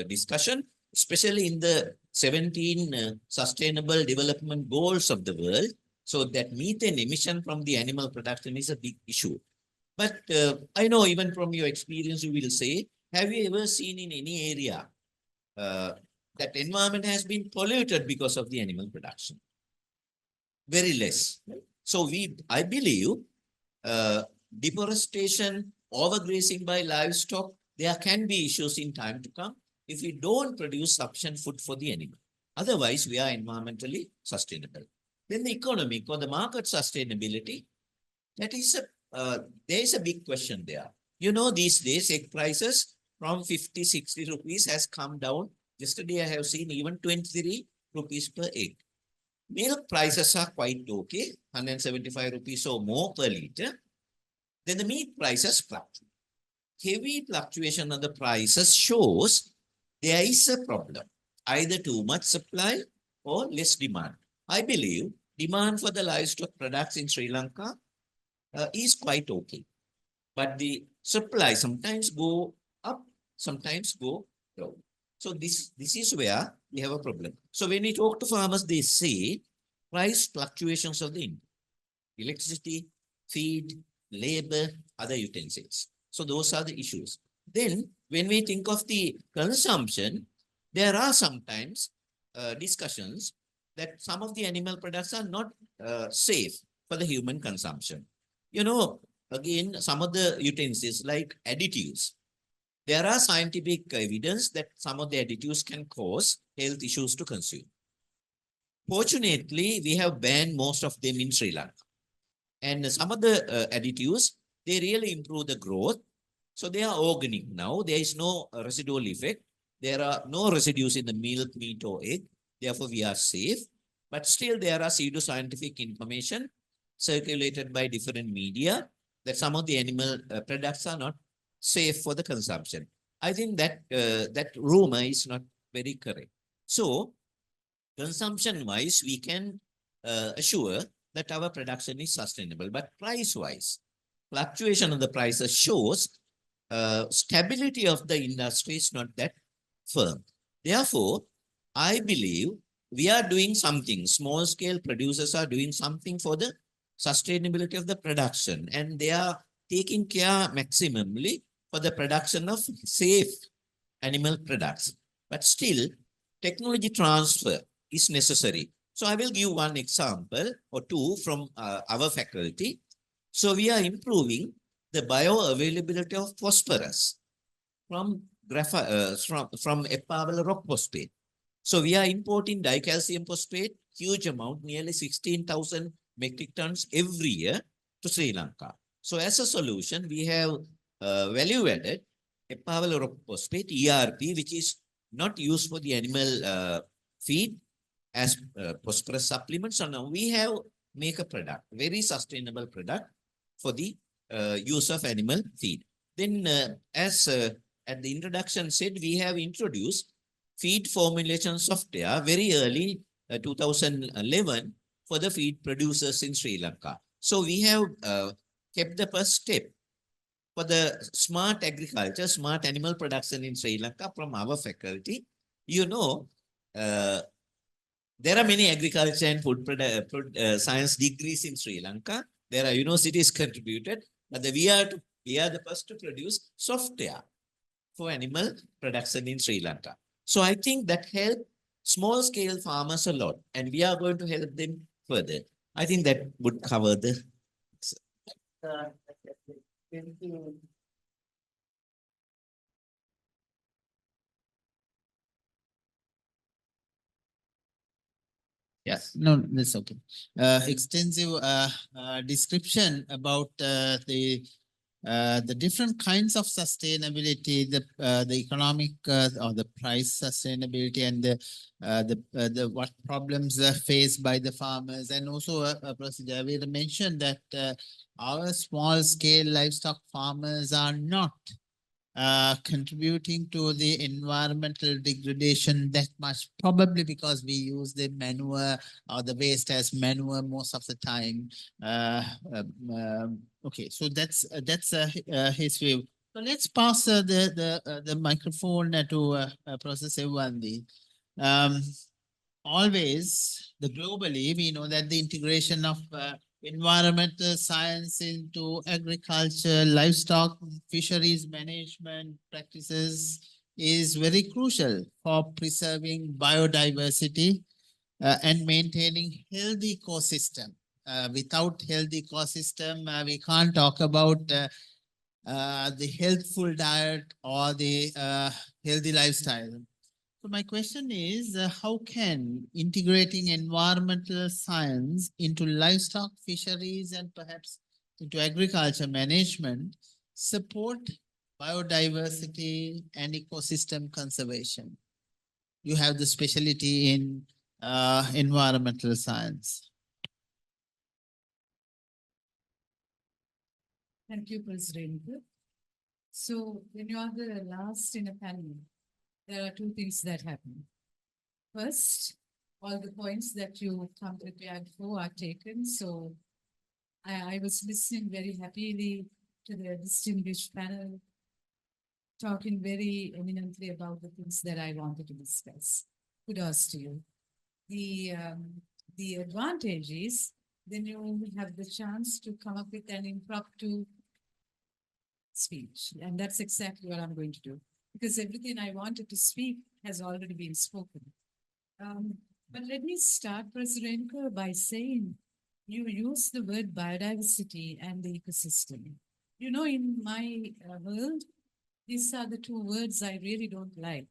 discussion, especially in the 17 sustainable development goals of the world. So that methane emission from the animal production is a big issue. But I know even from your experience, you will say, have you ever seen in any area that environment has been polluted because of the animal production? Very less. So I believe deforestation, overgrazing by livestock, there can be issues in time to come if we don't produce sufficient food for the animal. Otherwise, we are environmentally sustainable. Then the economic or the market sustainability, that is there is a big question there. These days egg prices from 50, 60 rupees has come down. Yesterday, I have seen even 23 rupees per egg. Milk prices are quite okay, 175 rupees or more per liter. Then the meat prices fluctuate. Heavy fluctuation of the prices shows there is a problem, either too much supply or less demand. I believe demand for the livestock products in Sri Lanka is quite okay. But the supply sometimes go up, sometimes go down. So this is where we have a problem. So when we talk to farmers, they say price fluctuations of the input, electricity, feed, labor, other utensils. So those are the issues. Then when we think of the consumption, there are sometimes discussions that some of the animal products are not safe for the human consumption. Again, some of the utensils like additives, there are scientific evidence that some of the additives can cause health issues to consume. Fortunately, we have banned most of them in Sri Lanka. And some of the additives, they really improve the growth. So they are organic now. There is no residual effect. There are no residues in the milk, meat, or egg. Therefore, we are safe. But still, there are pseudoscientific information circulated by different media that some of the animal products are not safe for the consumption. I think that that rumor is not very correct. So, consumption-wise, we can assure that our production is sustainable. But price-wise, fluctuation of the prices shows stability of the industry is not that firm. Therefore, I believe we are doing something. Small-scale producers are doing something for the sustainability of the production, and they are taking care maximally for the production of safe animal products. But still, technology transfer is necessary. So I will give one example or two from our faculty. So we are improving the bioavailability of phosphorus from from ephemeral rock phosphate. So we are importing dicalcium phosphate, huge amount, nearly 16,000 metric tons every year to Sri Lanka. So as a solution, we have value added ephemeral rock phosphate, ERP, which is not used for the animal feed as phosphorus supplements. So now we have make a product, very sustainable product for the use of animal feed. Then as at the introduction said, we have introduced feed formulation software very early 2011 for the feed producers in Sri Lanka. So we have kept the first step for the smart agriculture, smart animal production in Sri Lanka from our faculty. You know, there are many agriculture and food science degrees in Sri Lanka. There are universities contributed, but we are the first to produce software for animal production in Sri Lanka. So I think that helped small scale farmers a lot, and we are going to help them further. I think that would cover the. Yes, no, that's okay. Extensive description about the different kinds of sustainability, the economic or the price sustainability, and the what problems are faced by the farmers, and also Professor Javier mentioned that our small scale livestock farmers are not contributing to the environmental degradation that much, probably because we use the manure or the waste as manure most of the time. Okay, so that's his view. So let's pass the microphone to Professor Wandi. Always, globally, we know that the integration of environmental science into agriculture, livestock, fisheries management practices is very crucial for preserving biodiversity and maintaining healthy ecosystem. Without healthy ecosystem, we can't talk about the healthful diet or the healthy lifestyle. So my question is, how can integrating environmental science into livestock, fisheries, and perhaps into agriculture management support biodiversity and ecosystem conservation? You have the specialty in environmental science. Thank you, President. So when you are the last in a panel, there are two things that happen. First, all the points that you come prepared for are taken. So I was listening very happily to the distinguished panel, talking very eminently about the things that I wanted to discuss. Kudos to you. The advantage is then you have the chance to come up with an impromptu speech. And that's exactly what I'm going to do, because everything I wanted to speak has already been spoken. But let me start, President, by saying you use the word biodiversity and the ecosystem. You know, in my world, these are the two words I really don't like.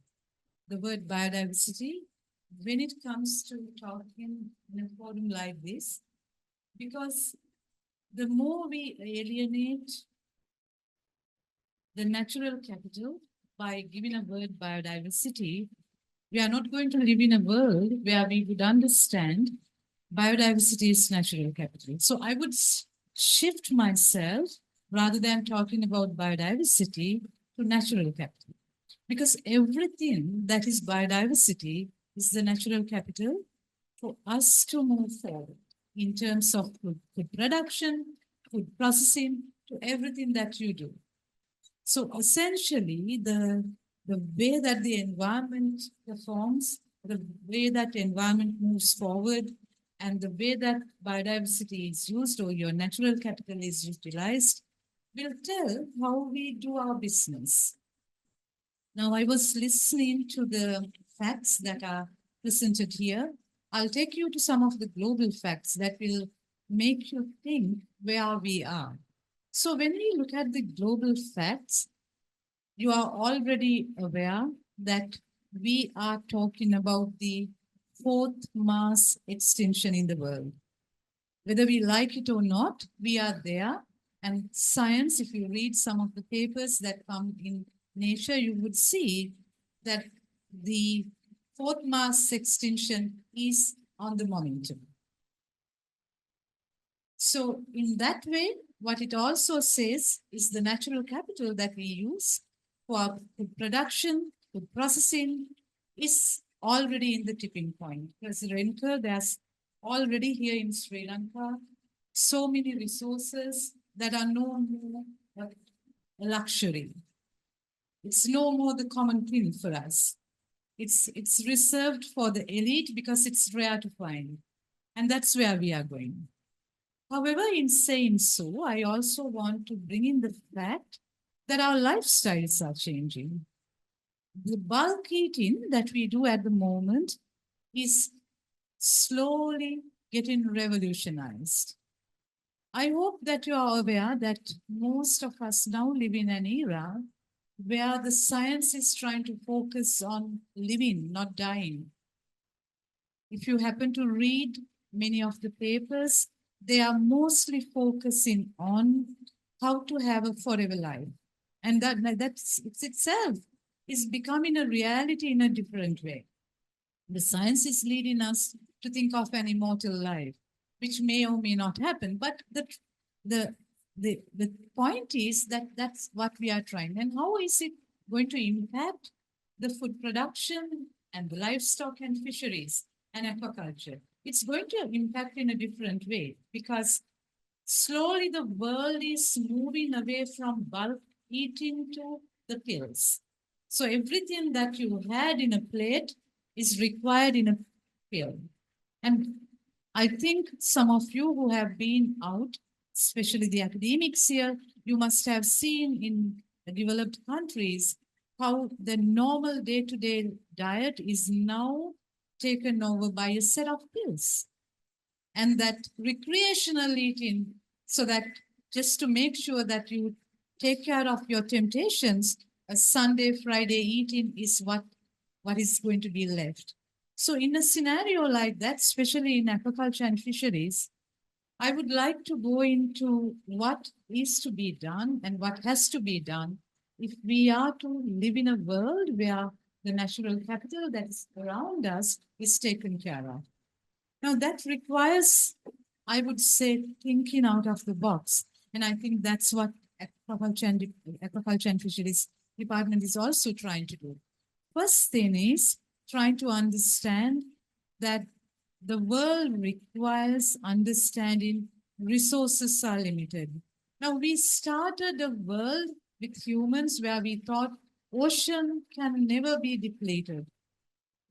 The word biodiversity, when it comes to talking in a forum like this, because the more we alienate the natural capital by giving a word biodiversity, we are not going to live in a world where we would understand biodiversity is natural capital. So I would shift myself, rather than talking about biodiversity, to natural capital. Because everything that is biodiversity is the natural capital for us to move forward in terms of food production, food processing, to everything that you do. So essentially, the way that the environment performs, the way that the environment moves forward, and the way that biodiversity is used or your natural capital is utilized will tell how we do our business. Now, I was listening to the facts that are presented here. I'll take you to some of the global facts that will make you think where we are. So when we look at the global facts, you are already aware that we are talking about the fourth mass extinction in the world. Whether we like it or not, we are there. And science, if you read some of the papers that come in Nature, you would see that the fourth mass extinction is on the momentum. So in that way, what it also says is the natural capital that we use for food production, food processing is already in the tipping point. President, there's already here in Sri Lanka so many resources that are no more a luxury. It's no more the common thing for us. It's reserved for the elite because it's rare to find. And that's where we are going. However, in saying so, I also want to bring in the fact that our lifestyles are changing. The bulk eating that we do at the moment is slowly getting revolutionized. I hope that you are aware that most of us now live in an era where the science is trying to focus on living, not dying. If you happen to read many of the papers, they are mostly focusing on how to have a forever life. And that's itself is becoming a reality in a different way. The science is leading us to think of an immortal life, which may or may not happen. But the point is that that's what we are trying. And how is it going to impact the food production and the livestock and fisheries and aquaculture? It's going to impact in a different way because slowly the world is moving away from bulk eating to the pills. So everything that you had in a plate is required in a pill. And I think some of you who have been out, especially the academics here, you must have seen in the developed countries how the normal day-to-day diet is now taken over by a set of pills. And that recreational eating, so that just to make sure that you take care of your temptations, a Sunday, Friday eating is what is going to be left. So in a scenario like that, especially in aquaculture and fisheries, I would like to go into what is to be done and what has to be done if we are to live in a world where the natural capital that is around us is taken care of. Now that requires, I would say, thinking out of the box. And I think that's what Aquaculture and Fisheries Department is also trying to do. First thing is trying to understand that the world requires understanding resources are limited. Now we started a world with humans where we thought ocean can never be depleted.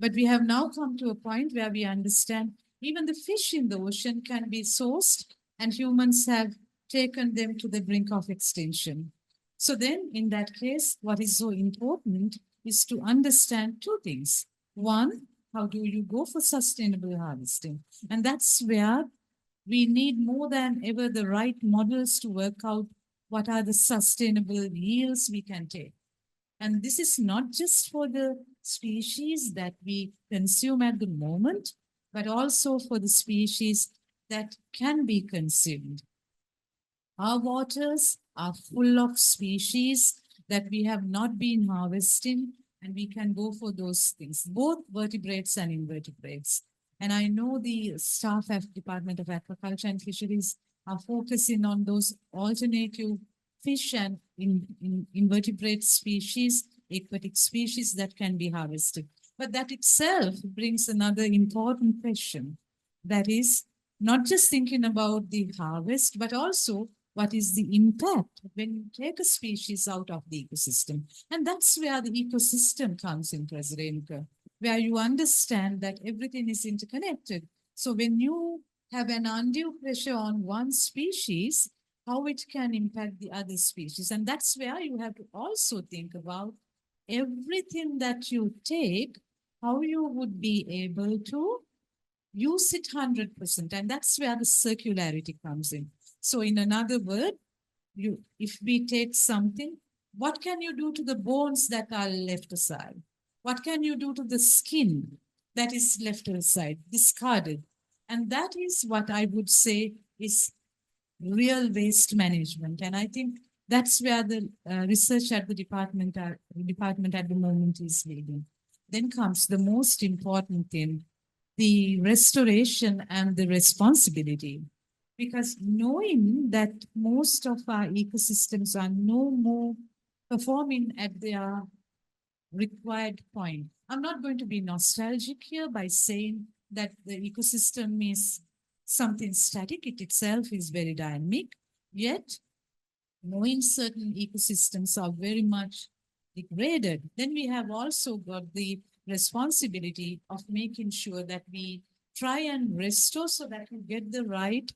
But we have now come to a point where we understand even the fish in the ocean can be sourced and humans have taken them to the brink of extinction. So then in that case, what is so important is to understand two things. One, how do you go for sustainable harvesting? And that's where we need more than ever the right models to work out what are the sustainable yields we can take. And this is not just for the species that we consume at the moment, but also for the species that can be consumed. Our waters are full of species that we have not been harvesting, and we can go for those things, both vertebrates and invertebrates. And I know the staff at Department of Aquaculture and Fisheries are focusing on those alternative fish and invertebrate species, aquatic species that can be harvested. But that itself brings another important question. That is not just thinking about the harvest, but also what is the impact when you take a species out of the ecosystem? And that's where the ecosystem comes in, President, where you understand that everything is interconnected. So when you have an undue pressure on one species, how it can impact the other species. And that's where you have to also think about everything that you take, how you would be able to use it 100%. And that's where the circularity comes in. So in another word, if we take something, what can you do to the bones that are left aside? What can you do to the skin that is left aside, discarded? And that is what I would say is real waste management. And I think that's where the research at the department at the moment is leading. Then comes the most important thing, the restoration and the responsibility. Because knowing that most of our ecosystems are no more performing at their required point. I'm not going to be nostalgic here by saying that the ecosystem is something static. It itself is very dynamic, yet knowing certain ecosystems are very much degraded, then we have also got the responsibility of making sure that we try and restore so that we get the right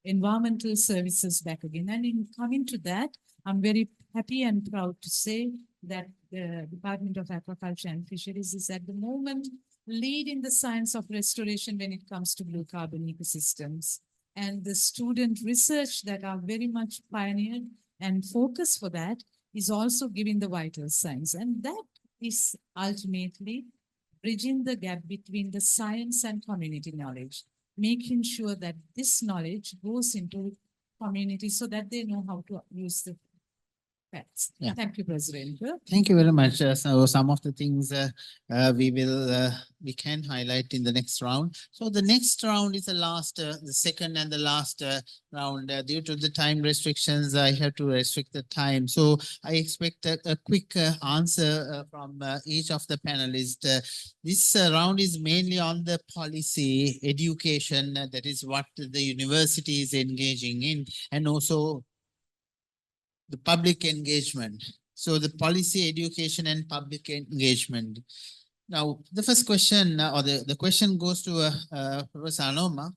environmental services back again. And in coming to that, I'm very happy and proud to say that the Department of Aquaculture and Fisheries is at the moment leading the science of restoration when it comes to blue carbon ecosystems. And the student research that are very much pioneered and focused for that is also giving the vital signs. And that is ultimately bridging the gap between the science and community knowledge, making sure that this knowledge goes into community so that they know how to use the facts. Yeah. Thank you, President. Thank you very much. So some of the things we can highlight in the next round. So the next round is the second and the last round. Due to the time restrictions, I have to restrict the time. So I expect a quick answer from each of the panelists. This round is mainly on the policy education. That is what the university is engaging in, and also the public engagement. So the policy education and public engagement. Now, the first question or the question goes to Professor Anoma,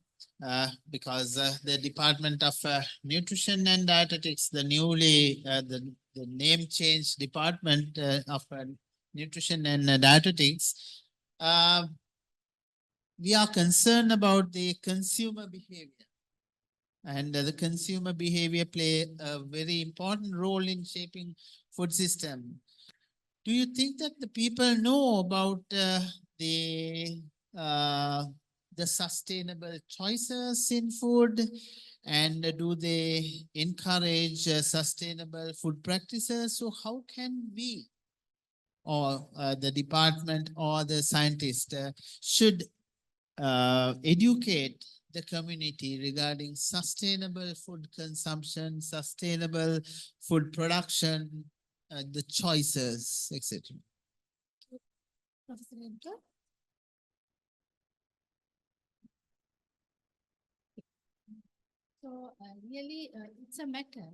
because the Department of Nutrition and Dietetics, the newly, the name change Department of Nutrition and Dietetics, we are concerned about the consumer behavior. And the consumer behavior play a very important role in shaping food system. Do you think that the people know about the sustainable choices in food, and do they encourage sustainable food practices? So how can we, or the department or the scientist should educate the community regarding sustainable food consumption, sustainable food production, the choices, etc. Professor Edgar? So really, it's a matter.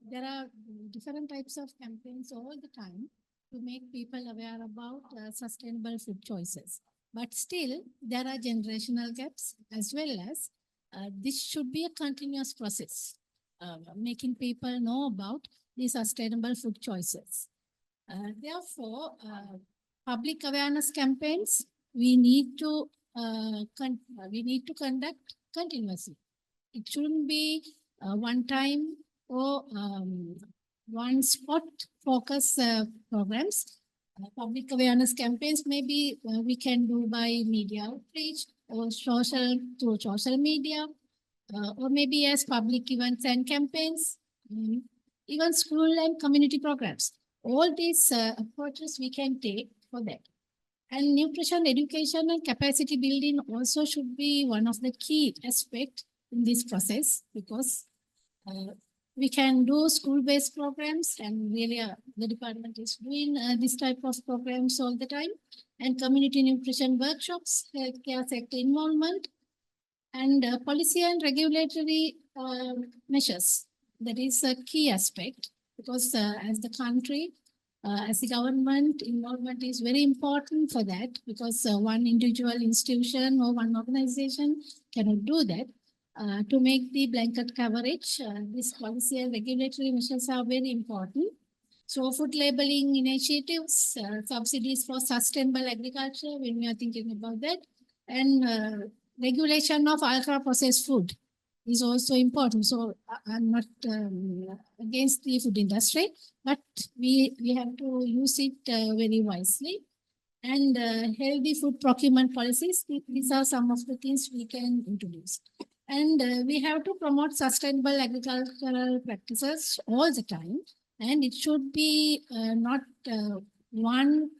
There are different types of campaigns all the time to make people aware about sustainable food choices. But still, there are generational gaps, as well as this should be a continuous process, making people know about the sustainable food choices. Therefore, public awareness campaigns we need to conduct continuously. It shouldn't be one time or one spot focus programs. Public awareness campaigns maybe we can do by media outreach or through social media, or maybe as public events and campaigns, even school and community programs. All these approaches we can take for that. And nutrition education and capacity building also should be one of the key aspects in this process, because we can do school-based programs, and really the department is doing this type of programs all the time, and community nutrition workshops, healthcare sector involvement, and policy and regulatory measures. That is a key aspect, because as the country, As the government, involvement is very important for that because one individual institution or one organization cannot do that. To make the blanket coverage, this policy and regulatory measures are very important. So food labeling initiatives, subsidies for sustainable agriculture, when we are thinking about that, and regulation of ultra processed food is also important. So I'm not against the food industry, but we have to use it very wisely. And healthy food procurement policies, these are some of the things we can introduce. And we have to promote sustainable agricultural practices all the time. And it should be not one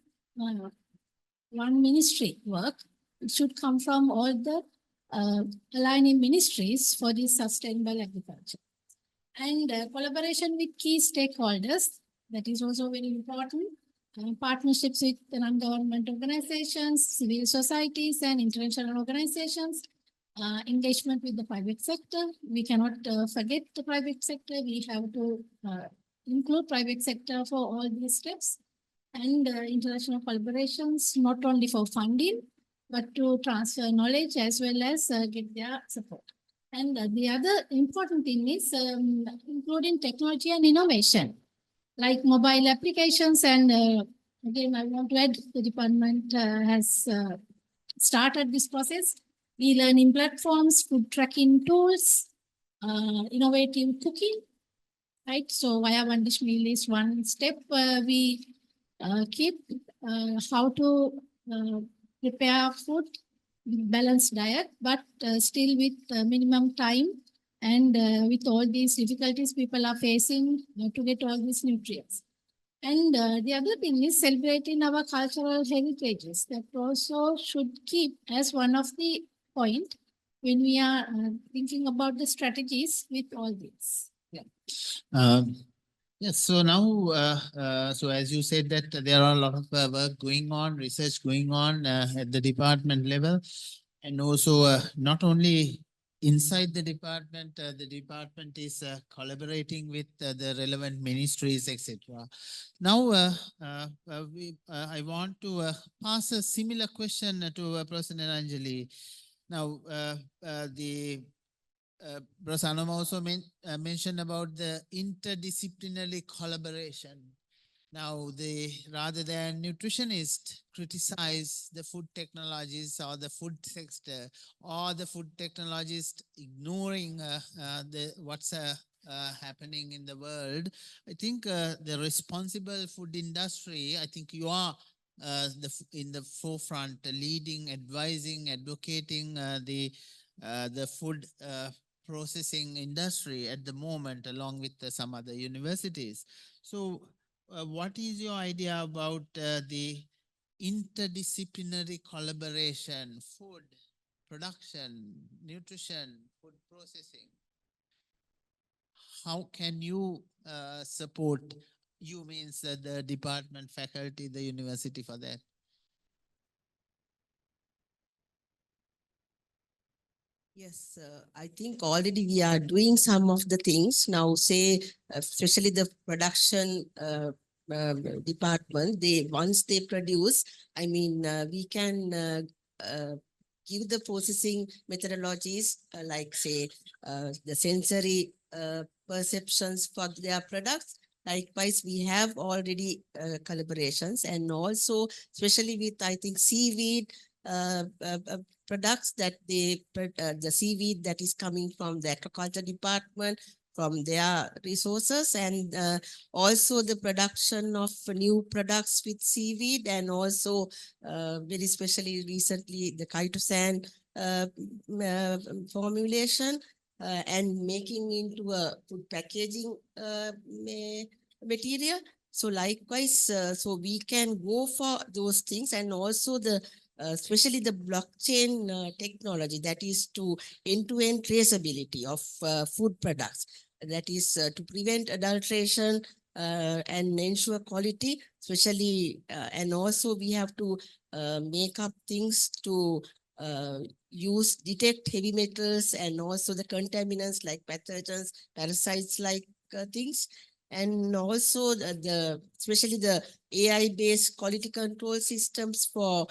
ministry work. It should come from all the aligning ministries for this sustainable agriculture. And collaboration with key stakeholders, that is also very important. Partnerships with the non-government organizations, civil societies and international organizations, engagement with the private sector. We cannot forget the private sector. We have to include private sector for all these steps, and international collaborations, not only for funding, but to transfer knowledge as well as get their support. And the other important thing is including technology and innovation, like mobile applications. And again, I want to add, the department has started this process. E-learning platforms, food tracking tools, innovative cooking, right? So via one dish meal is one step. We keep how to prepare food with balanced diet, but still with minimum time and with all these difficulties people are facing to get all these nutrients. And the other thing is celebrating our cultural heritages. That also should keep as one of the point when we are thinking about the strategies with all this. Yes, so now, so as you said that there are a lot of work going on, research going on at the department level, and also not only inside the department is collaborating with the relevant ministries, etc. Now, I want to pass a similar question to President Anjali. Now, Prasanam also mentioned about the interdisciplinary collaboration. Now, rather than nutritionists criticize the food technologies or the food sector, or the food technologists ignoring what's happening in the world, I think the responsible food industry, I think you are in the forefront, leading, advising, advocating the food processing industry at the moment, along with some other universities. So what is your idea about the interdisciplinary collaboration, food production, nutrition, food processing? How can you support, you means the department, faculty, the university for that? Yes, I think already we are doing some of the things now, say, especially the production department, once they produce, I mean, we can give the processing methodologies, like say, the sensory perceptions for their products. Likewise, we have already collaborations, and also, especially with, I think, seaweed products that the seaweed that is coming from the agriculture department, from their resources, and also the production of new products with seaweed, and also very especially recently the chitosan formulation and making into a food packaging material. So likewise, so we can go for those things, and also the especially the blockchain technology, that is to end-to-end traceability of food products, that is to prevent adulteration and ensure quality, especially, and also we have to make up things to detect heavy metals and also the contaminants like pathogens, parasites like things. and also especially the AI-based quality control systems for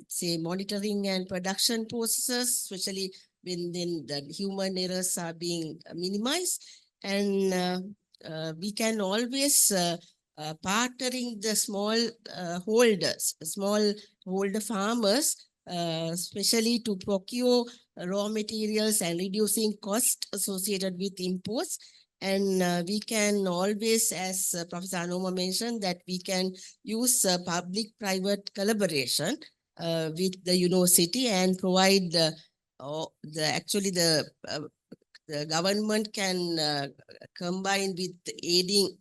say monitoring and production processes, especially when then the human errors are being minimized. And we can always partnering the small holders, small holder farmers, especially to procure raw materials and reducing cost associated with imports. And we can always, as Professor Anoma mentioned, that we can use public-private collaboration with the university and provide actually the government can combine with aiding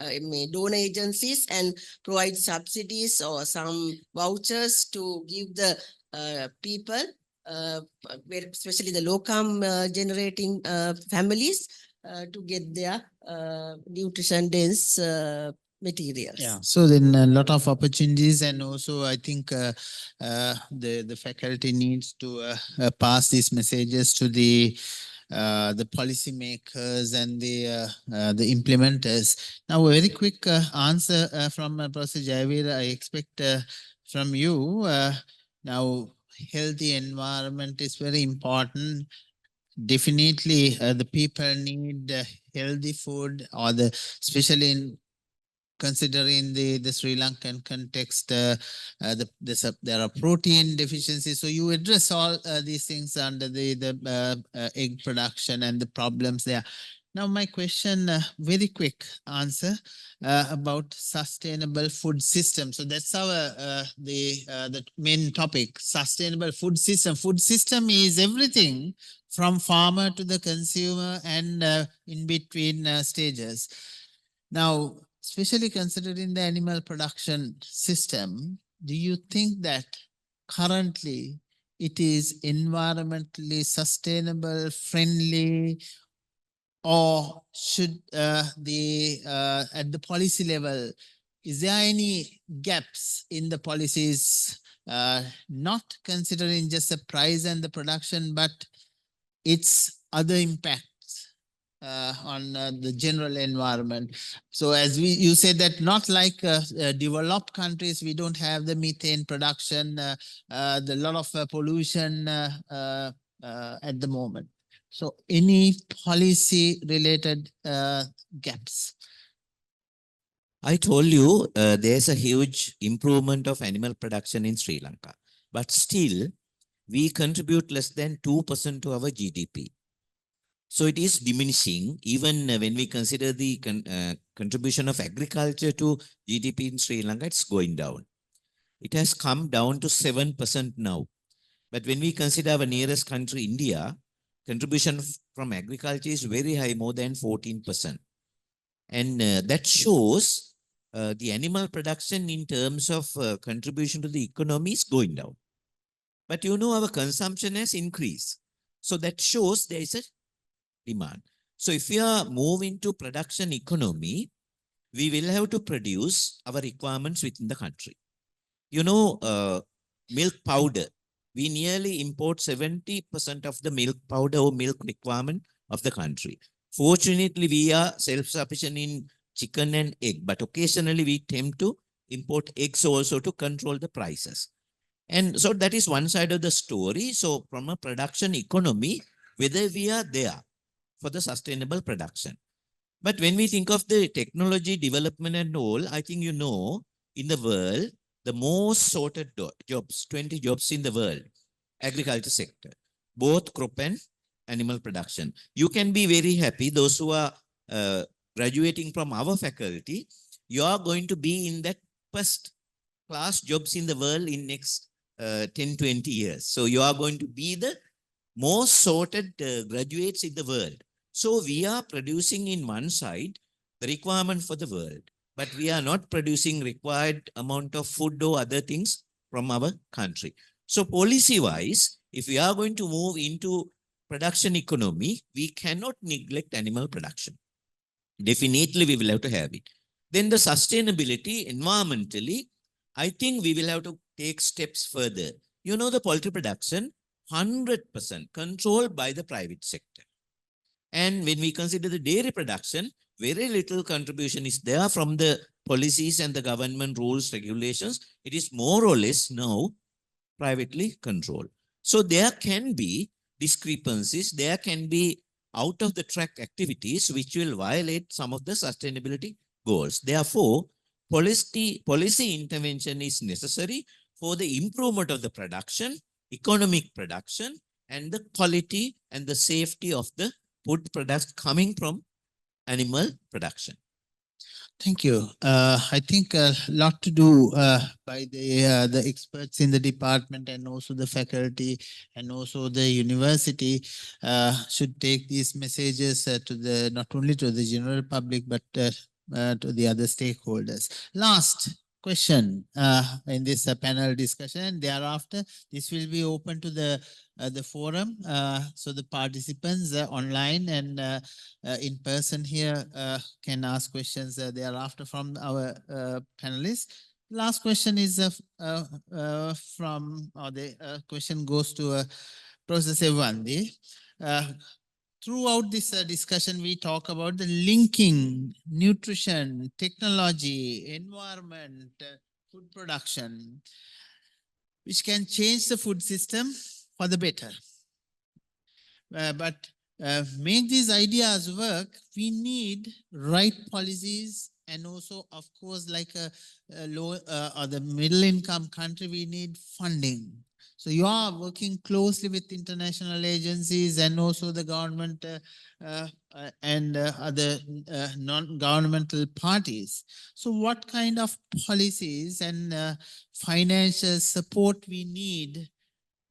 donor agencies and provide subsidies or some vouchers to give the people, especially the low-income generating families, to get their nutrition dense materials. Yeah, so then a lot of opportunities, and also I think the faculty needs to pass these messages to the policymakers and the implementers. Now, a very quick answer from Professor Javier, I expect from you. Now, healthy environment is very important. Definitely, the people need healthy food, or especially in considering the Sri Lankan context, there are protein deficiencies. So you address all these things under the egg production and the problems there. Now, my question, very quick answer about sustainable food system. So that's our the main topic: sustainable food system. Food system is everything from farmer to the consumer and in between stages. Now, especially considering the animal production system, do you think that currently it is environmentally sustainable, friendly, or should at the policy level, is there any gaps in the policies, not considering just the price and the production, but its other impacts on the general environment? So as you said that not like developed countries, we don't have the methane production, the lot of pollution at the moment. So any policy related gaps? I told you there's a huge improvement of animal production in Sri Lanka, but still we contribute less than 2% to our GDP. So it is diminishing even when we consider the contribution of agriculture to GDP in Sri Lanka, it's going down. It has come down to 7% now. But when we consider our nearest country, India, contribution from agriculture is very high, more than 14%. And that shows the animal production in terms of contribution to the economy is going down. But you know, our consumption has increased. So that shows there is a demand. So if we are moving to production economy, we will have to produce our requirements within the country. You know, milk powder, we nearly import 70% of the milk powder or milk requirement of the country. Fortunately, we are self-sufficient in chicken and egg, but occasionally we tempt to import eggs also to control the prices. And so that is one side of the story. So from a production economy, whether we are there for the sustainable production. But when we think of the technology development and all, I think you know, in the world, the most sorted jobs, 20 jobs in the world, agriculture sector, both crop and animal production. You can be very happy, those who are graduating from our faculty, you are going to be in that first class jobs in the world in next 10, 20 years. So you are going to be the most sorted graduates in the world. So we are producing in one side the requirement for the world, but we are not producing required amount of food or other things from our country. So policy wise, if we are going to move into production economy, we cannot neglect animal production. Definitely we will have to have it. Then the sustainability environmentally, I think we will have to take steps further. You know, the poultry production, 100% controlled by the private sector. And when we consider the dairy production, Very little contribution is there from the policies and the government rules, regulations. It is more or less now privately controlled. So there can be discrepancies, there can be out of the track activities which will violate some of the sustainability goals. Therefore, policy intervention is necessary for the improvement of the production, economic production, and the quality and the safety of the food products coming from animal production. Thank you. I think a lot to do by the experts in the department and also the faculty and also the university should take these messages to the not only to the general public but to the other stakeholders. Last question in this panel discussion. Thereafter, this will be open to the forum. So the participants online and in person here can ask questions thereafter from our panelists. Last question is from, or the question goes to Professor Sevandi. Throughout this discussion, we talk about the linking nutrition, technology, environment, food production, which can change the food system for the better. But make these ideas work, we need right policies, and also, of course, like a low or the middle income country, we need funding. So you are working closely with international agencies and also the government and other non-governmental parties. So what kind of policies and financial support we need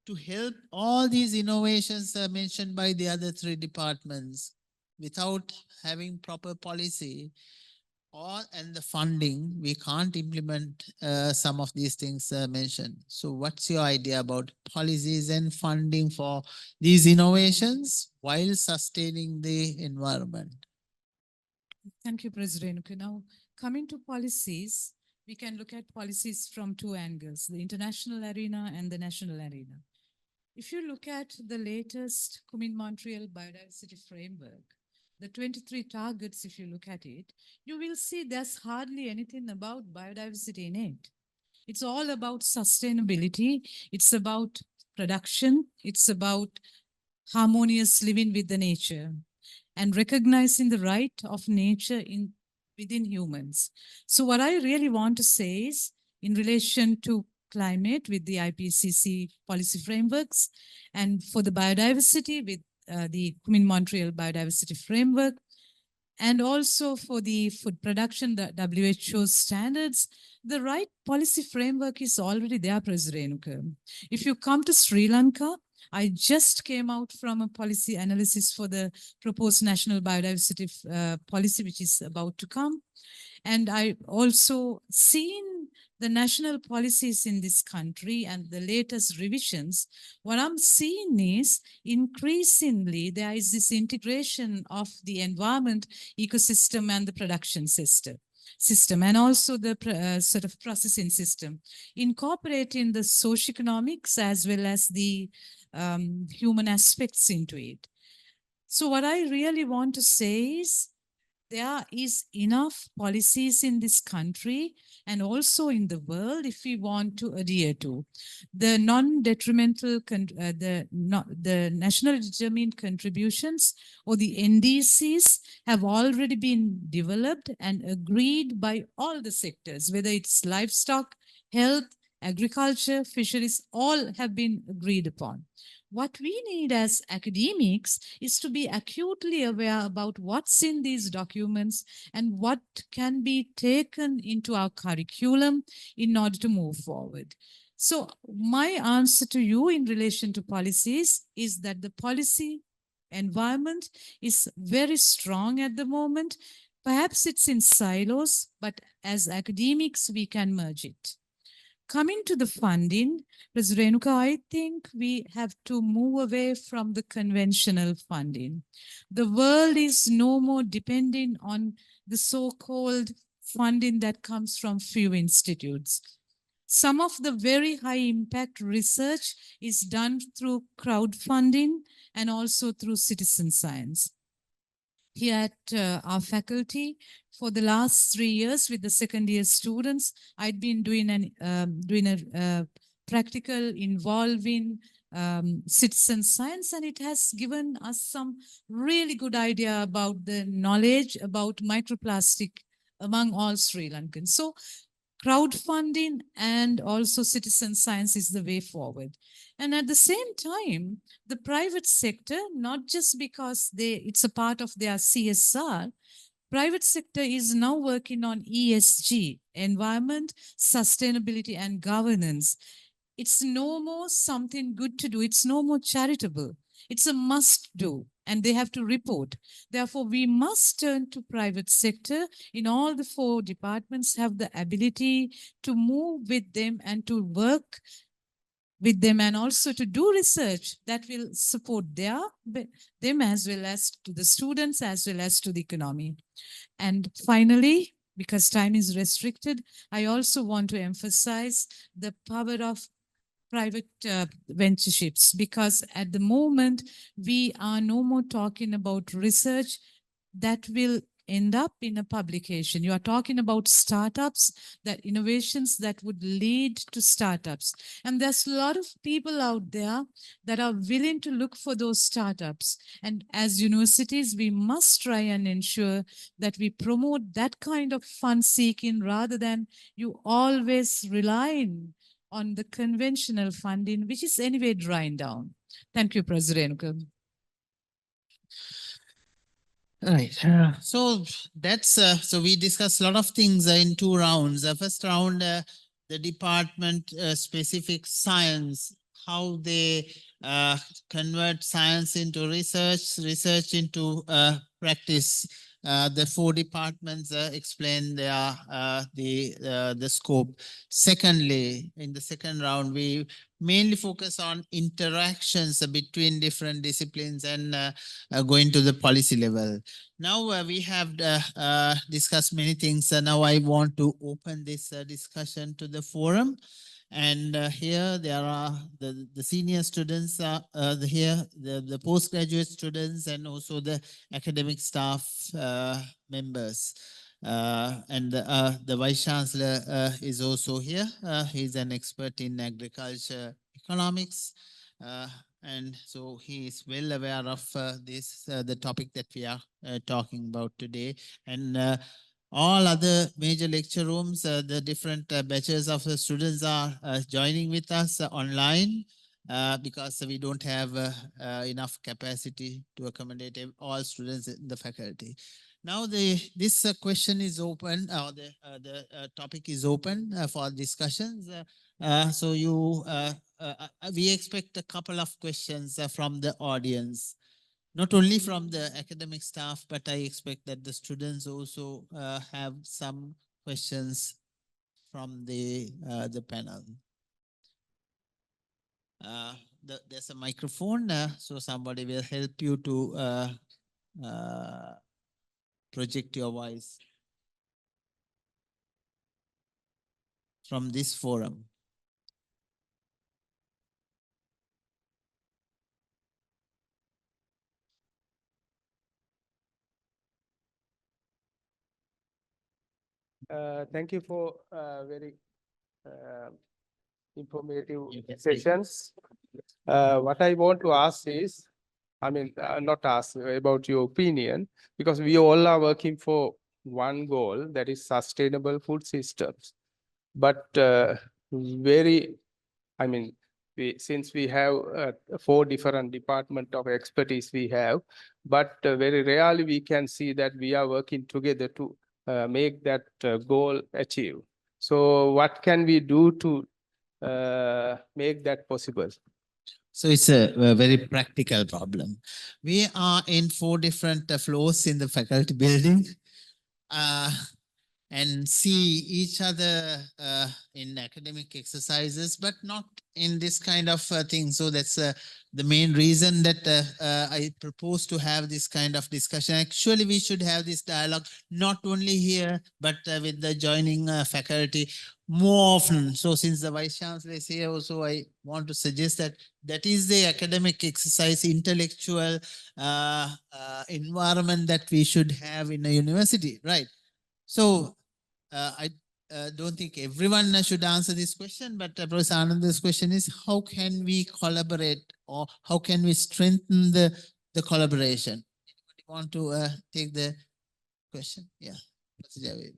to help all these innovations mentioned by the other three departments without having proper policy and the funding, we can't implement some of these things mentioned. So what's your idea about policies and funding for these innovations while sustaining the environment? Thank you, President. Okay, now coming to policies, we can look at policies from two angles, the international arena and the national arena. If you look at the latest Montreal Biodiversity Framework, the 23 targets, if you look at it, you will see there's hardly anything about biodiversity in it. It's all about sustainability. It's about production. It's about harmonious living with the nature and recognizing the right of nature within humans. So what I really want to say is, in relation to climate with the IPCC policy frameworks, and for the biodiversity with the Montreal Biodiversity Framework, and also for the food production, the WHO's standards, the right policy framework is already there, President. If you come to Sri Lanka, I just came out from a policy analysis for the proposed national biodiversity policy, which is about to come. And I also seen the national policies in this country and the latest revisions. What I'm seeing is increasingly there is this integration of the environment, ecosystem, and the production system, and also the sort of processing system, incorporating the socioeconomics as well as the human aspects into it. So what I really want to say is, there is enough policies in this country and also in the world if we want to adhere to. The non-detrimental, the national determined contributions, or the NDCs, have already been developed and agreed by all the sectors, whether it's livestock, health, agriculture, fisheries, all have been agreed upon. What we need as academics is to be acutely aware about what's in these documents and what can be taken into our curriculum in order to move forward. So my answer to you in relation to policies is that the policy environment is very strong at the moment. Perhaps it's in silos, but as academics, we can merge it. Coming to the funding, Ms. Renuka, I think we have to move away from the conventional funding. The world is no more dependent on the so-called funding that comes from few institutes. Some of the very high impact research is done through crowdfunding and also through citizen science. here at our faculty. For the last 3 years with the second year students, I'd been doing a practical involving citizen science, and it has given us some really good idea about the knowledge about microplastic among all Sri Lankans. So crowdfunding and also citizen science is the way forward. And at the same time, the private sector, not just because it's a part of their CSR, private sector is now working on ESG, environment, sustainability, and governance. It's no more something good to do. It's no more charitable. It's a must do, and they have to report. Therefore, we must turn to private sector in all the 4 departments, have the ability to move with them and to work with them, and also to do research that will support them as well as to the students as well as to the economy. And finally, because time is restricted, I also want to emphasize the power of private ventureships, because at the moment we are no more talking about research that will end up in a publication. You are talking about startups, that innovations that would lead to startups. And there's a lot of people out there that are willing to look for those startups. And as universities, we must try and ensure that we promote that kind of fund seeking rather than you always relying on the conventional funding, which is anyway drying down. Thank you, President. Right. So that's so we discussed a lot of things in 2 rounds. The first round, the department specific science, how they convert science into research, research into practice. The 4 departments explain their the scope. Secondly, in the second round, we mainly focus on interactions between different disciplines and going to the policy level. Now we have discussed many things. Now I want to open this discussion to the forum. And here there are the senior students here, the postgraduate students, and also the academic staff members. And the Vice Chancellor is also here. He's an expert in agriculture economics. And so he is well aware of the topic that we are talking about today. And all other major lecture rooms, the different batches of the students are joining with us online because we don't have enough capacity to accommodate all students in the faculty. Now this question is open, or the topic is open for discussions. So we expect a couple of questions from the audience, not only from the academic staff, but I expect that the students also have some questions from the panel. There's a microphone, so somebody will help you to project your voice from this forum. Thank you for very informative You can sessions. What I want to ask is, I mean, not ask about your opinion, because we all are working for one goal, that is sustainable food systems. But I mean, since we have 4 different department of expertise we have, but very rarely we can see that we are working together to make that goal achieve. So what can we do to make that possible? So it's a very practical problem. We are in 4 different floors in the faculty building. And see each other in academic exercises, but not in this kind of thing. So that's the main reason that I propose to have this kind of discussion. Actually, we should have this dialogue not only here, but with the joining faculty more often. So since the Vice Chancellor is here also, I want to suggest that that is the academic exercise, intellectual environment that we should have in a university, right? So I don't think everyone should answer this question, but Professor Ananda's question is how can we collaborate or how can we strengthen the collaboration? Anybody want to take the question? Yeah. Professor Javed.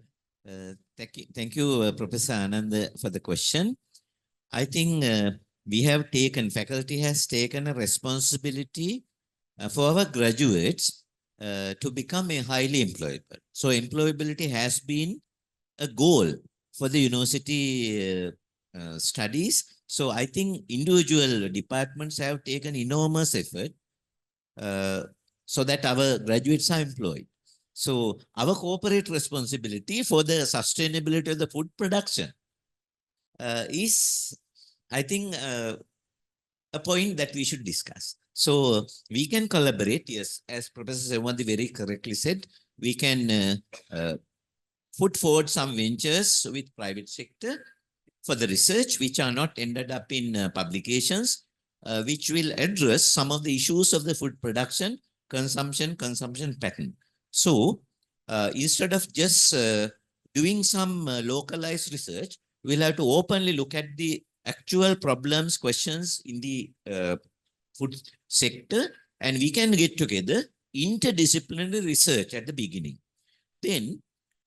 Thank you, Professor Anand, for the question. I think we have taken, faculty has taken a responsibility for our graduates to become a highly employable. So employability has been a goal for the university studies. So I think individual departments have taken enormous effort so that our graduates are employed. So our corporate responsibility for the sustainability of the food production is, I think, a point that we should discuss. So we can collaborate, yes, as Professor Sevandi very correctly said, we can put forward some ventures with private sector for the research, which are not ended up in publications, which will address some of the issues of the food production, consumption pattern. So instead of just doing some localized research, we'll have to openly look at the actual problems, questions in the food sector, and we can get together interdisciplinary research at the beginning. Then,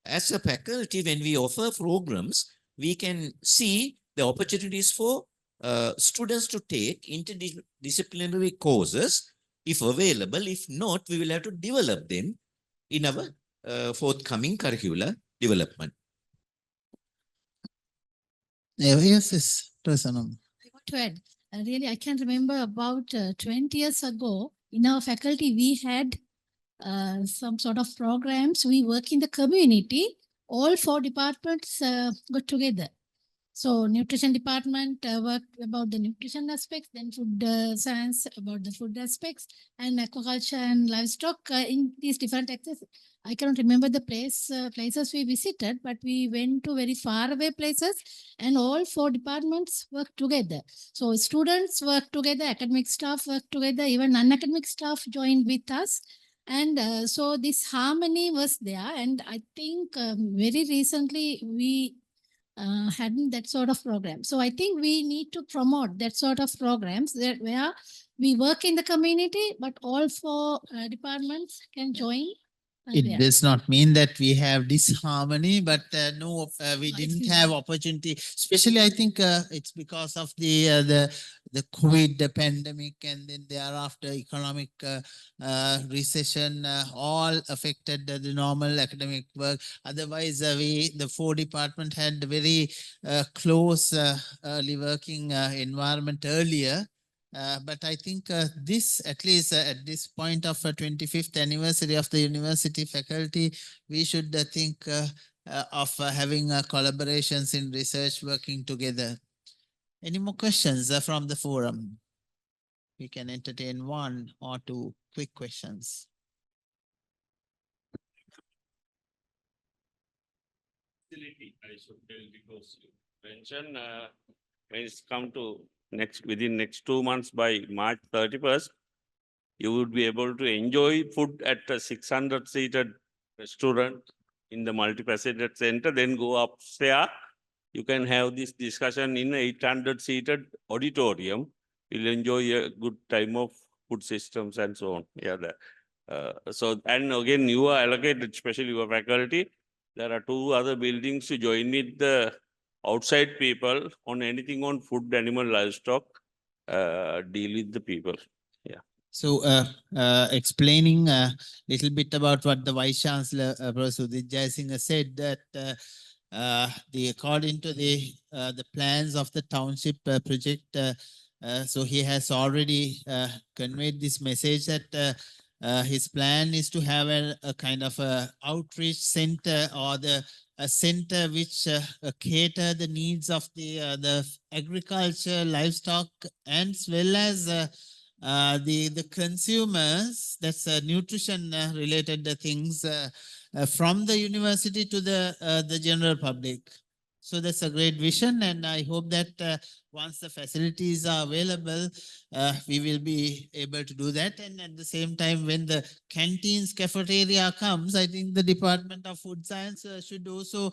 as a faculty, when we offer programs, we can see the opportunities for students to take interdisciplinary courses if available. If not, we will have to develop them in our forthcoming curricular development. Yes, Professor Anand. I want to add, really, I can remember about 20 years ago, in our faculty, we had some sort of programs. We work in the community. All 4 departments got together. So nutrition department worked about the nutrition aspects, then food science about the food aspects, and aquaculture and livestock in these different access. I cannot remember the places we visited, but we went to very far away places and all 4 departments worked together. So students work together, academic staff work together, even non-academic staff joined with us. And so this harmony was there. And I think very recently we having that sort of program. So I think we need to promote that sort of programs where we work in the community, but all 4 departments can join. It does not mean that we have disharmony, but no, we didn't have opportunity. Especially, I think it's because of the COVID pandemic, and then thereafter economic recession, all affected the normal academic work. Otherwise, the 4 department had very close early working environment earlier. But I think this, at least at this point of 25th anniversary of the university faculty, we should think of having collaborations in research working together. Any more questions from the forum? We can entertain 1 or 2 quick questions. I should tell because you mentioned when it's come to within next 2 months by March 31st, you would be able to enjoy food at a 600-seated restaurant in the multifaceted center, then go upstairs. You can have this discussion in 800-seated auditorium. You'll enjoy a good time of food systems and so on. Yeah, so, and again, you are allocated, especially your faculty. There are 2 other buildings to join with the outside people on anything on food, animal, livestock, deal with the people. Yeah. So explaining a little bit about what the Vice Chancellor, Professor Udit Jayasinghe said, that according to the plans of the township project, so he has already conveyed this message that his plan is to have a kind of a outreach center or a center which cater the needs of the agriculture, livestock, and as well as the consumers, that's nutrition related things from the university to the general public. So that's a great vision, and I hope that once the facilities are available, we will be able to do that. And at the same time, when the canteens, cafeteria comes, I think the Department of Food Science should also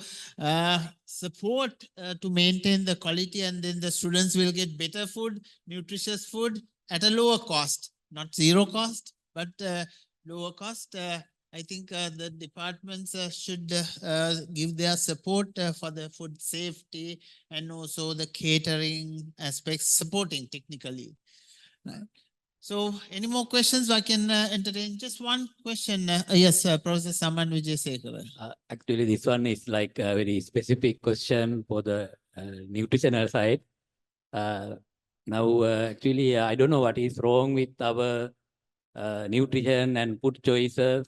support to maintain the quality, and then the students will get better food, nutritious food at a lower cost, not zero cost, but lower cost. I think the departments should give their support for the food safety and also the catering aspects, supporting technically. Right. So any more questions I can entertain? Just one question. Yes, Professor Saman Wijayasekara. Actually, this one is like a very specific question for the nutritional side. Now, actually, I don't know what is wrong with our nutrition and food choices.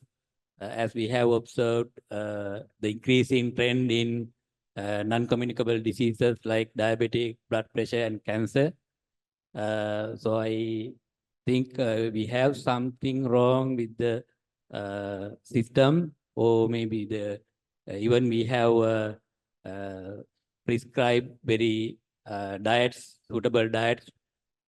As we have observed, the increasing trend in non-communicable diseases like diabetic, blood pressure, and cancer. So I think we have something wrong with the system, or maybe the even we have prescribed very diets, suitable diets.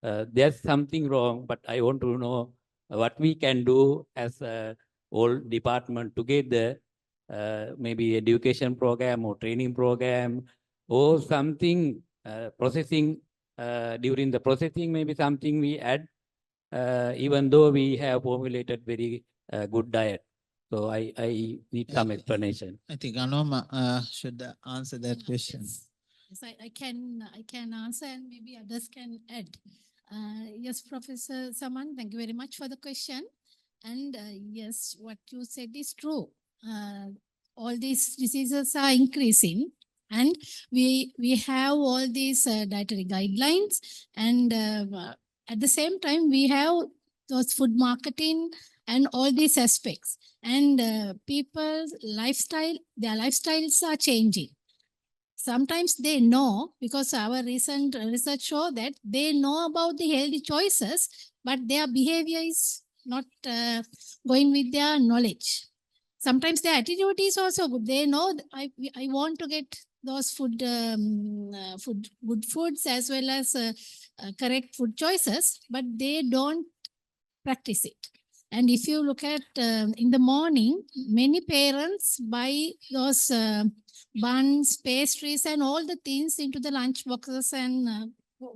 There's something wrong, but I want to know what we can do as a whole department together, maybe education program or training program or something processing. During the processing, maybe something we add, even though we have formulated very good diet. So I need some explanation. I think Anoma should answer that question. Yes, I can answer, and maybe others can add. Yes, Professor Saman, thank you very much for the question. And yes, what you said is true. All these diseases are increasing, and we have all these dietary guidelines, and at the same time we have those food marketing and all these aspects, and people's lifestyle, their lifestyles are changing. Sometimes they know, because our recent research show that they know about the healthy choices, but their behavior is not going with their knowledge. Sometimes their attitude is also good. They know I want to get those good foods as well as correct food choices, but they don't practice it. And if you look at in the morning, many parents buy those buns, pastries, and all the things into the lunch boxes and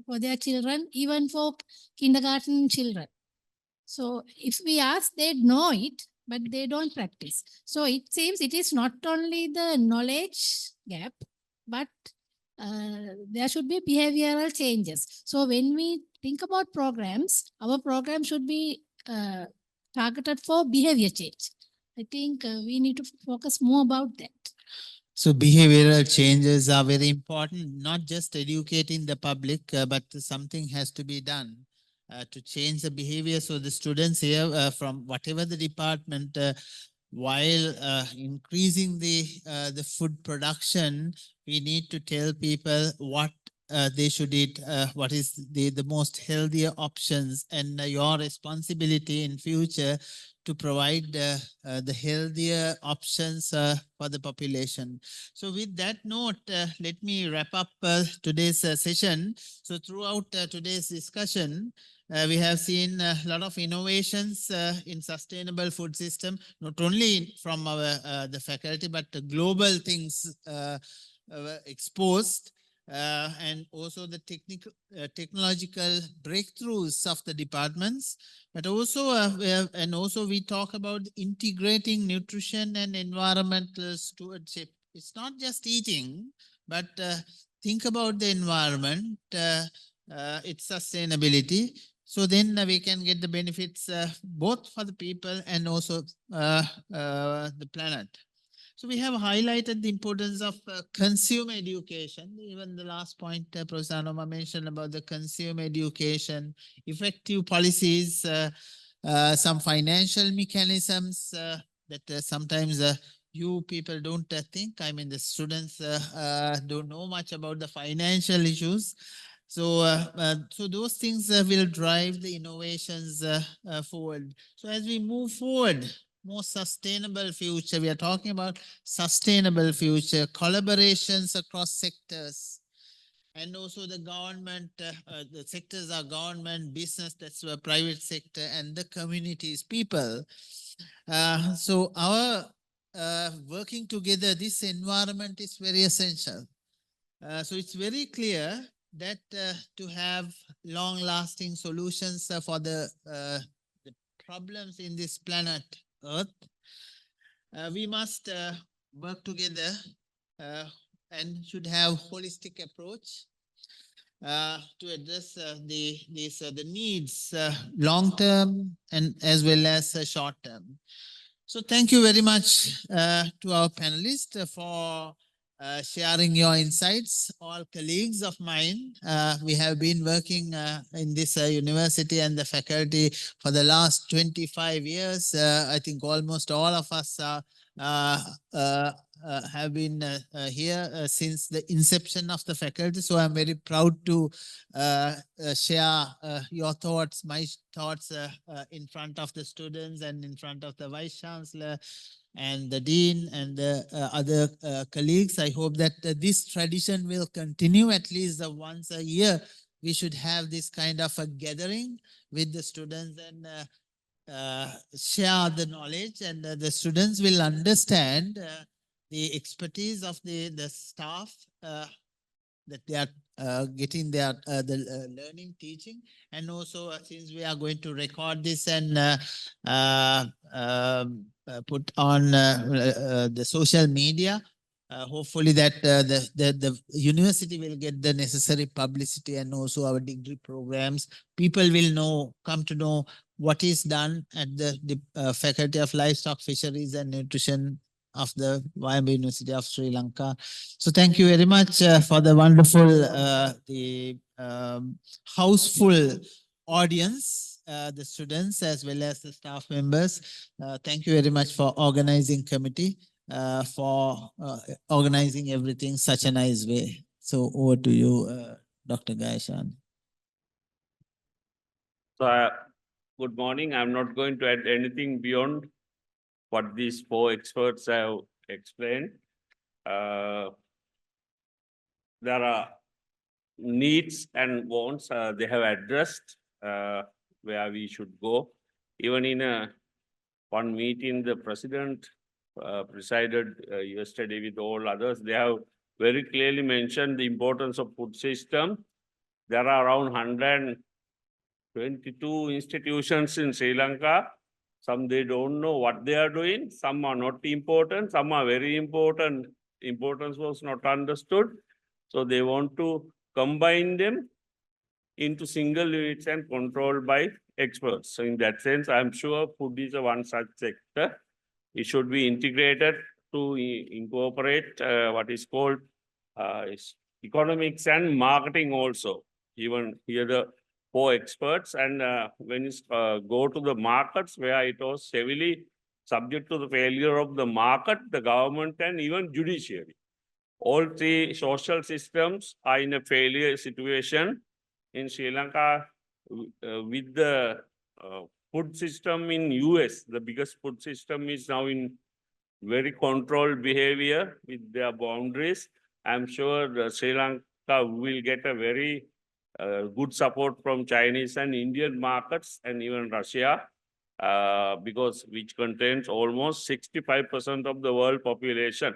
for their children, even for kindergarten children. So if we ask, they know it, but they don't practice. So it seems it is not only the knowledge gap, but there should be behavioral changes. So when we think about programs, our program should be targeted for behavior change. I think we need to focus more about that. So behavioral changes are very important, not just educating the public, but something has to be done to change the behavior. So the students here from whatever the department, while increasing the food production, we need to tell people what they should eat, what is the most healthier options, and your responsibility in future to provide the healthier options for the population. So with that note, let me wrap up today's session. So throughout today's discussion, we have seen a lot of innovations in sustainable food system, not only from our the faculty, but the global things exposed. And also the technological breakthroughs of the departments, but also we talk about integrating nutrition and environmental stewardship. It's not just eating, but think about the environment, its sustainability. So then we can get the benefits both for the people and also the planet. So we have highlighted the importance of consumer education. Even the last point Professor Anoma mentioned about the consumer education, effective policies, some financial mechanisms that sometimes you people don't think. I mean, the students don't know much about the financial issues. So those things will drive the innovations forward. So as we move forward, more sustainable future, we are talking about sustainable future, collaborations across sectors, and also the government, the sectors are government, business, that's where private sector, and the communities, people. So our working together, this environment is very essential. So it's very clear that to have long-lasting solutions for the problems in this planet Earth, we must work together uh, and should have holistic approach to address the needs long term and as well as short term. So thank you very much to our panelists for sharing your insights. All colleagues of mine, we have been working in this university and the faculty for the last 25 years. I think almost all of us uh, uh, have been here since the inception of the faculty. So I'm very proud to share your thoughts, my thoughts in front of the students and in front of the Vice Chancellor and the Dean and the other colleagues. I hope that this tradition will continue at least once a year. We should have this kind of a gathering with the students and share the knowledge, and the students will understand the expertise of the staff that they are getting their learning, teaching, and also since we are going to record this and put on the social media, hopefully that the university will get the necessary publicity, and also our degree programs. People will know, come to know what is done at the Faculty of Livestock, Fisheries and Nutrition of the YMB University of Sri Lanka. So thank you very much for the wonderful, the houseful audience, the students as well as the staff members. Thank you very much for organizing committee, for organizing everything such a nice way. So over to you, Dr. Gaishan. So, good morning. I'm not going to add anything beyond what these four experts have explained. There are needs and wants they have addressed where we should go. Even in one meeting, the president presided yesterday with all others, they have very clearly mentioned the importance of food system. There are around 122 institutions in Sri Lanka. Some they don't know what they are doing. Some are not important. Some are very important. Importance was not understood. So they want to combine them into single units and controlled by experts. So in that sense, I'm sure food is a one such sector. It should be integrated to incorporate what is called economics and marketing also. Even here the four experts, and when you go to the markets where it was heavily subject to the failure of the market, the government and even judiciary. All three social systems are in a failure situation. In Sri Lanka, with the food system in US, the biggest food system is now in very controlled behavior with their boundaries. I'm sure Sri Lanka will get a very good support from Chinese and Indian markets and even Russia, because which contains almost 65% of the world population.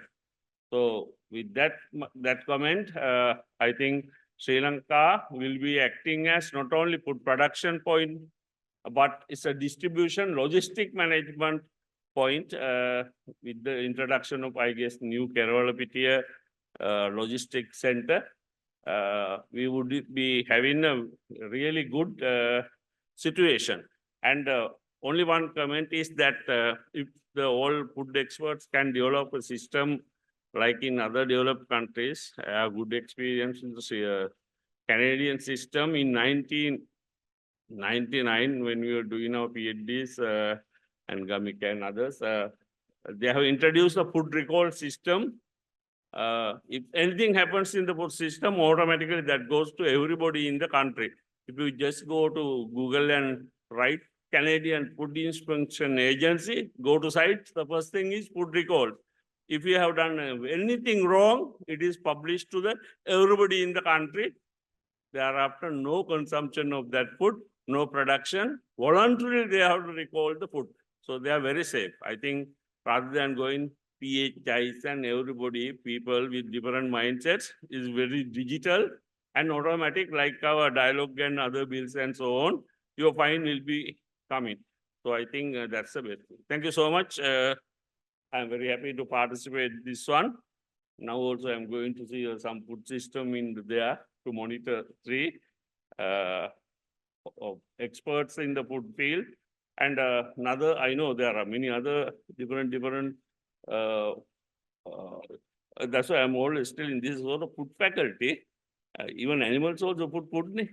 So with that comment, I think Sri Lanka will be acting as not only food production point, but it's a distribution logistic management point with the introduction of, I guess, new Kerala logistics center. We would be having a really good situation. And only one comment is that if the all food experts can develop a system like in other developed countries, good experience in the Canadian system in 1999 when we were doing our PhDs and Gamika and others, they have introduced a food recall system If anything happens in the food system, automatically that goes to everybody in the country. If you just go to Google and write Canadian Food Inspection Agency, go to site, the first thing is food recall. If you have done anything wrong, it is published to the everybody in the country. Thereafter, no consumption of that food, no production. Voluntarily, they have to recall the food. So they are very safe. I think rather than going PHIs and everybody, people with different mindsets is very digital and automatic, like our dialogue and other bills and so on. Your fine will be coming. So I think that's the best. Thank you so much. I'm very happy to participate in this one. Now also I'm going to see some food system in there to monitor three of experts in the food field. And another, I know there are many other different that's why I'm always still in this sort of food faculty. Even animals also put food.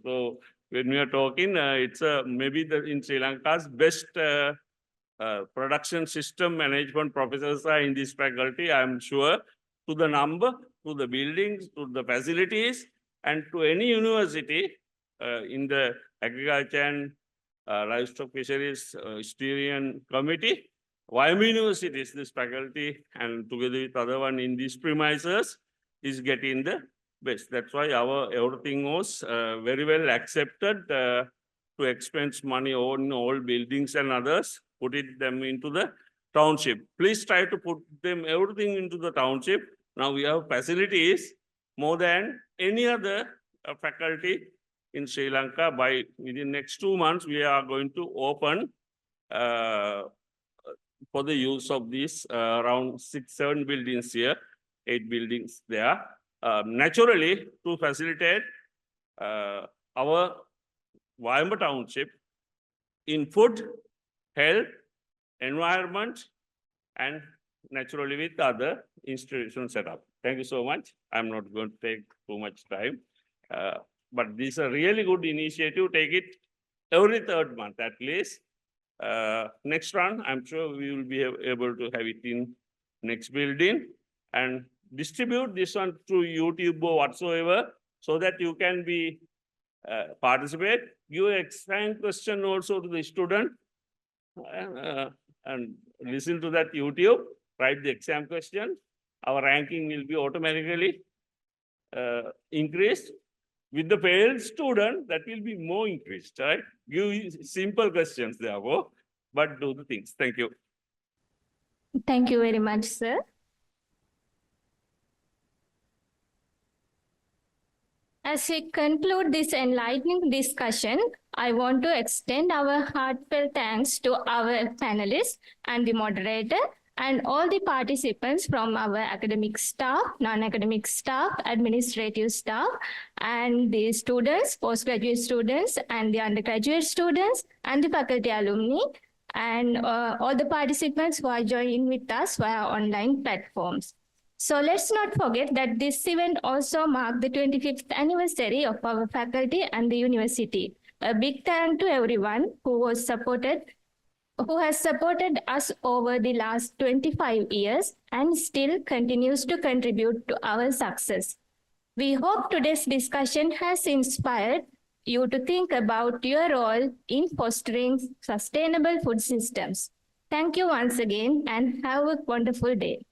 So when we are talking, it's maybe in Sri Lanka's best production system management professors are in this faculty, I'm sure, to the number, to the buildings, to the facilities, and to any university in the agriculture and livestock fisheries steering committee. Wyoming University is this faculty, and together with other one in these premises is getting the best. That's why our everything was very well accepted to expense money on all buildings and others, put them into the township. Please try to put them everything into the township. Now we have facilities more than any other faculty in Sri Lanka. By within next 2 months, we are going to open for the use of these around 6-7 buildings here, 8 buildings there. Naturally, to facilitate our Wyoming Township in food, health, environment, and naturally with other institutions set up. Thank you so much. I'm not going to take too much time. But this is a really good initiative. Take it every 3rd month at least. Next run, I'm sure we will be able to have it in next building and distribute this one through YouTube or whatsoever so that you can be participate. Give an exam question also to the student and listen to that YouTube, write the exam question. Our ranking will be automatically increased. With the failed student, that will be more increased, right? Give simple questions therefore, but do the things. Thank you. Thank you very much, sir. As we conclude this enlightening discussion, I want to extend our heartfelt thanks to our panelists and the moderator and all the participants from our academic staff, non-academic staff, administrative staff, and the students, postgraduate students, and the undergraduate students, and the faculty alumni, and all the participants who are joining with us via online platforms. So let's not forget that this event also marked the 25th anniversary of our faculty and the university. A big thank to everyone who has supported us over the last 25 years and still continues to contribute to our success. We hope today's discussion has inspired you to think about your role in fostering sustainable food systems. Thank you once again and have a wonderful day.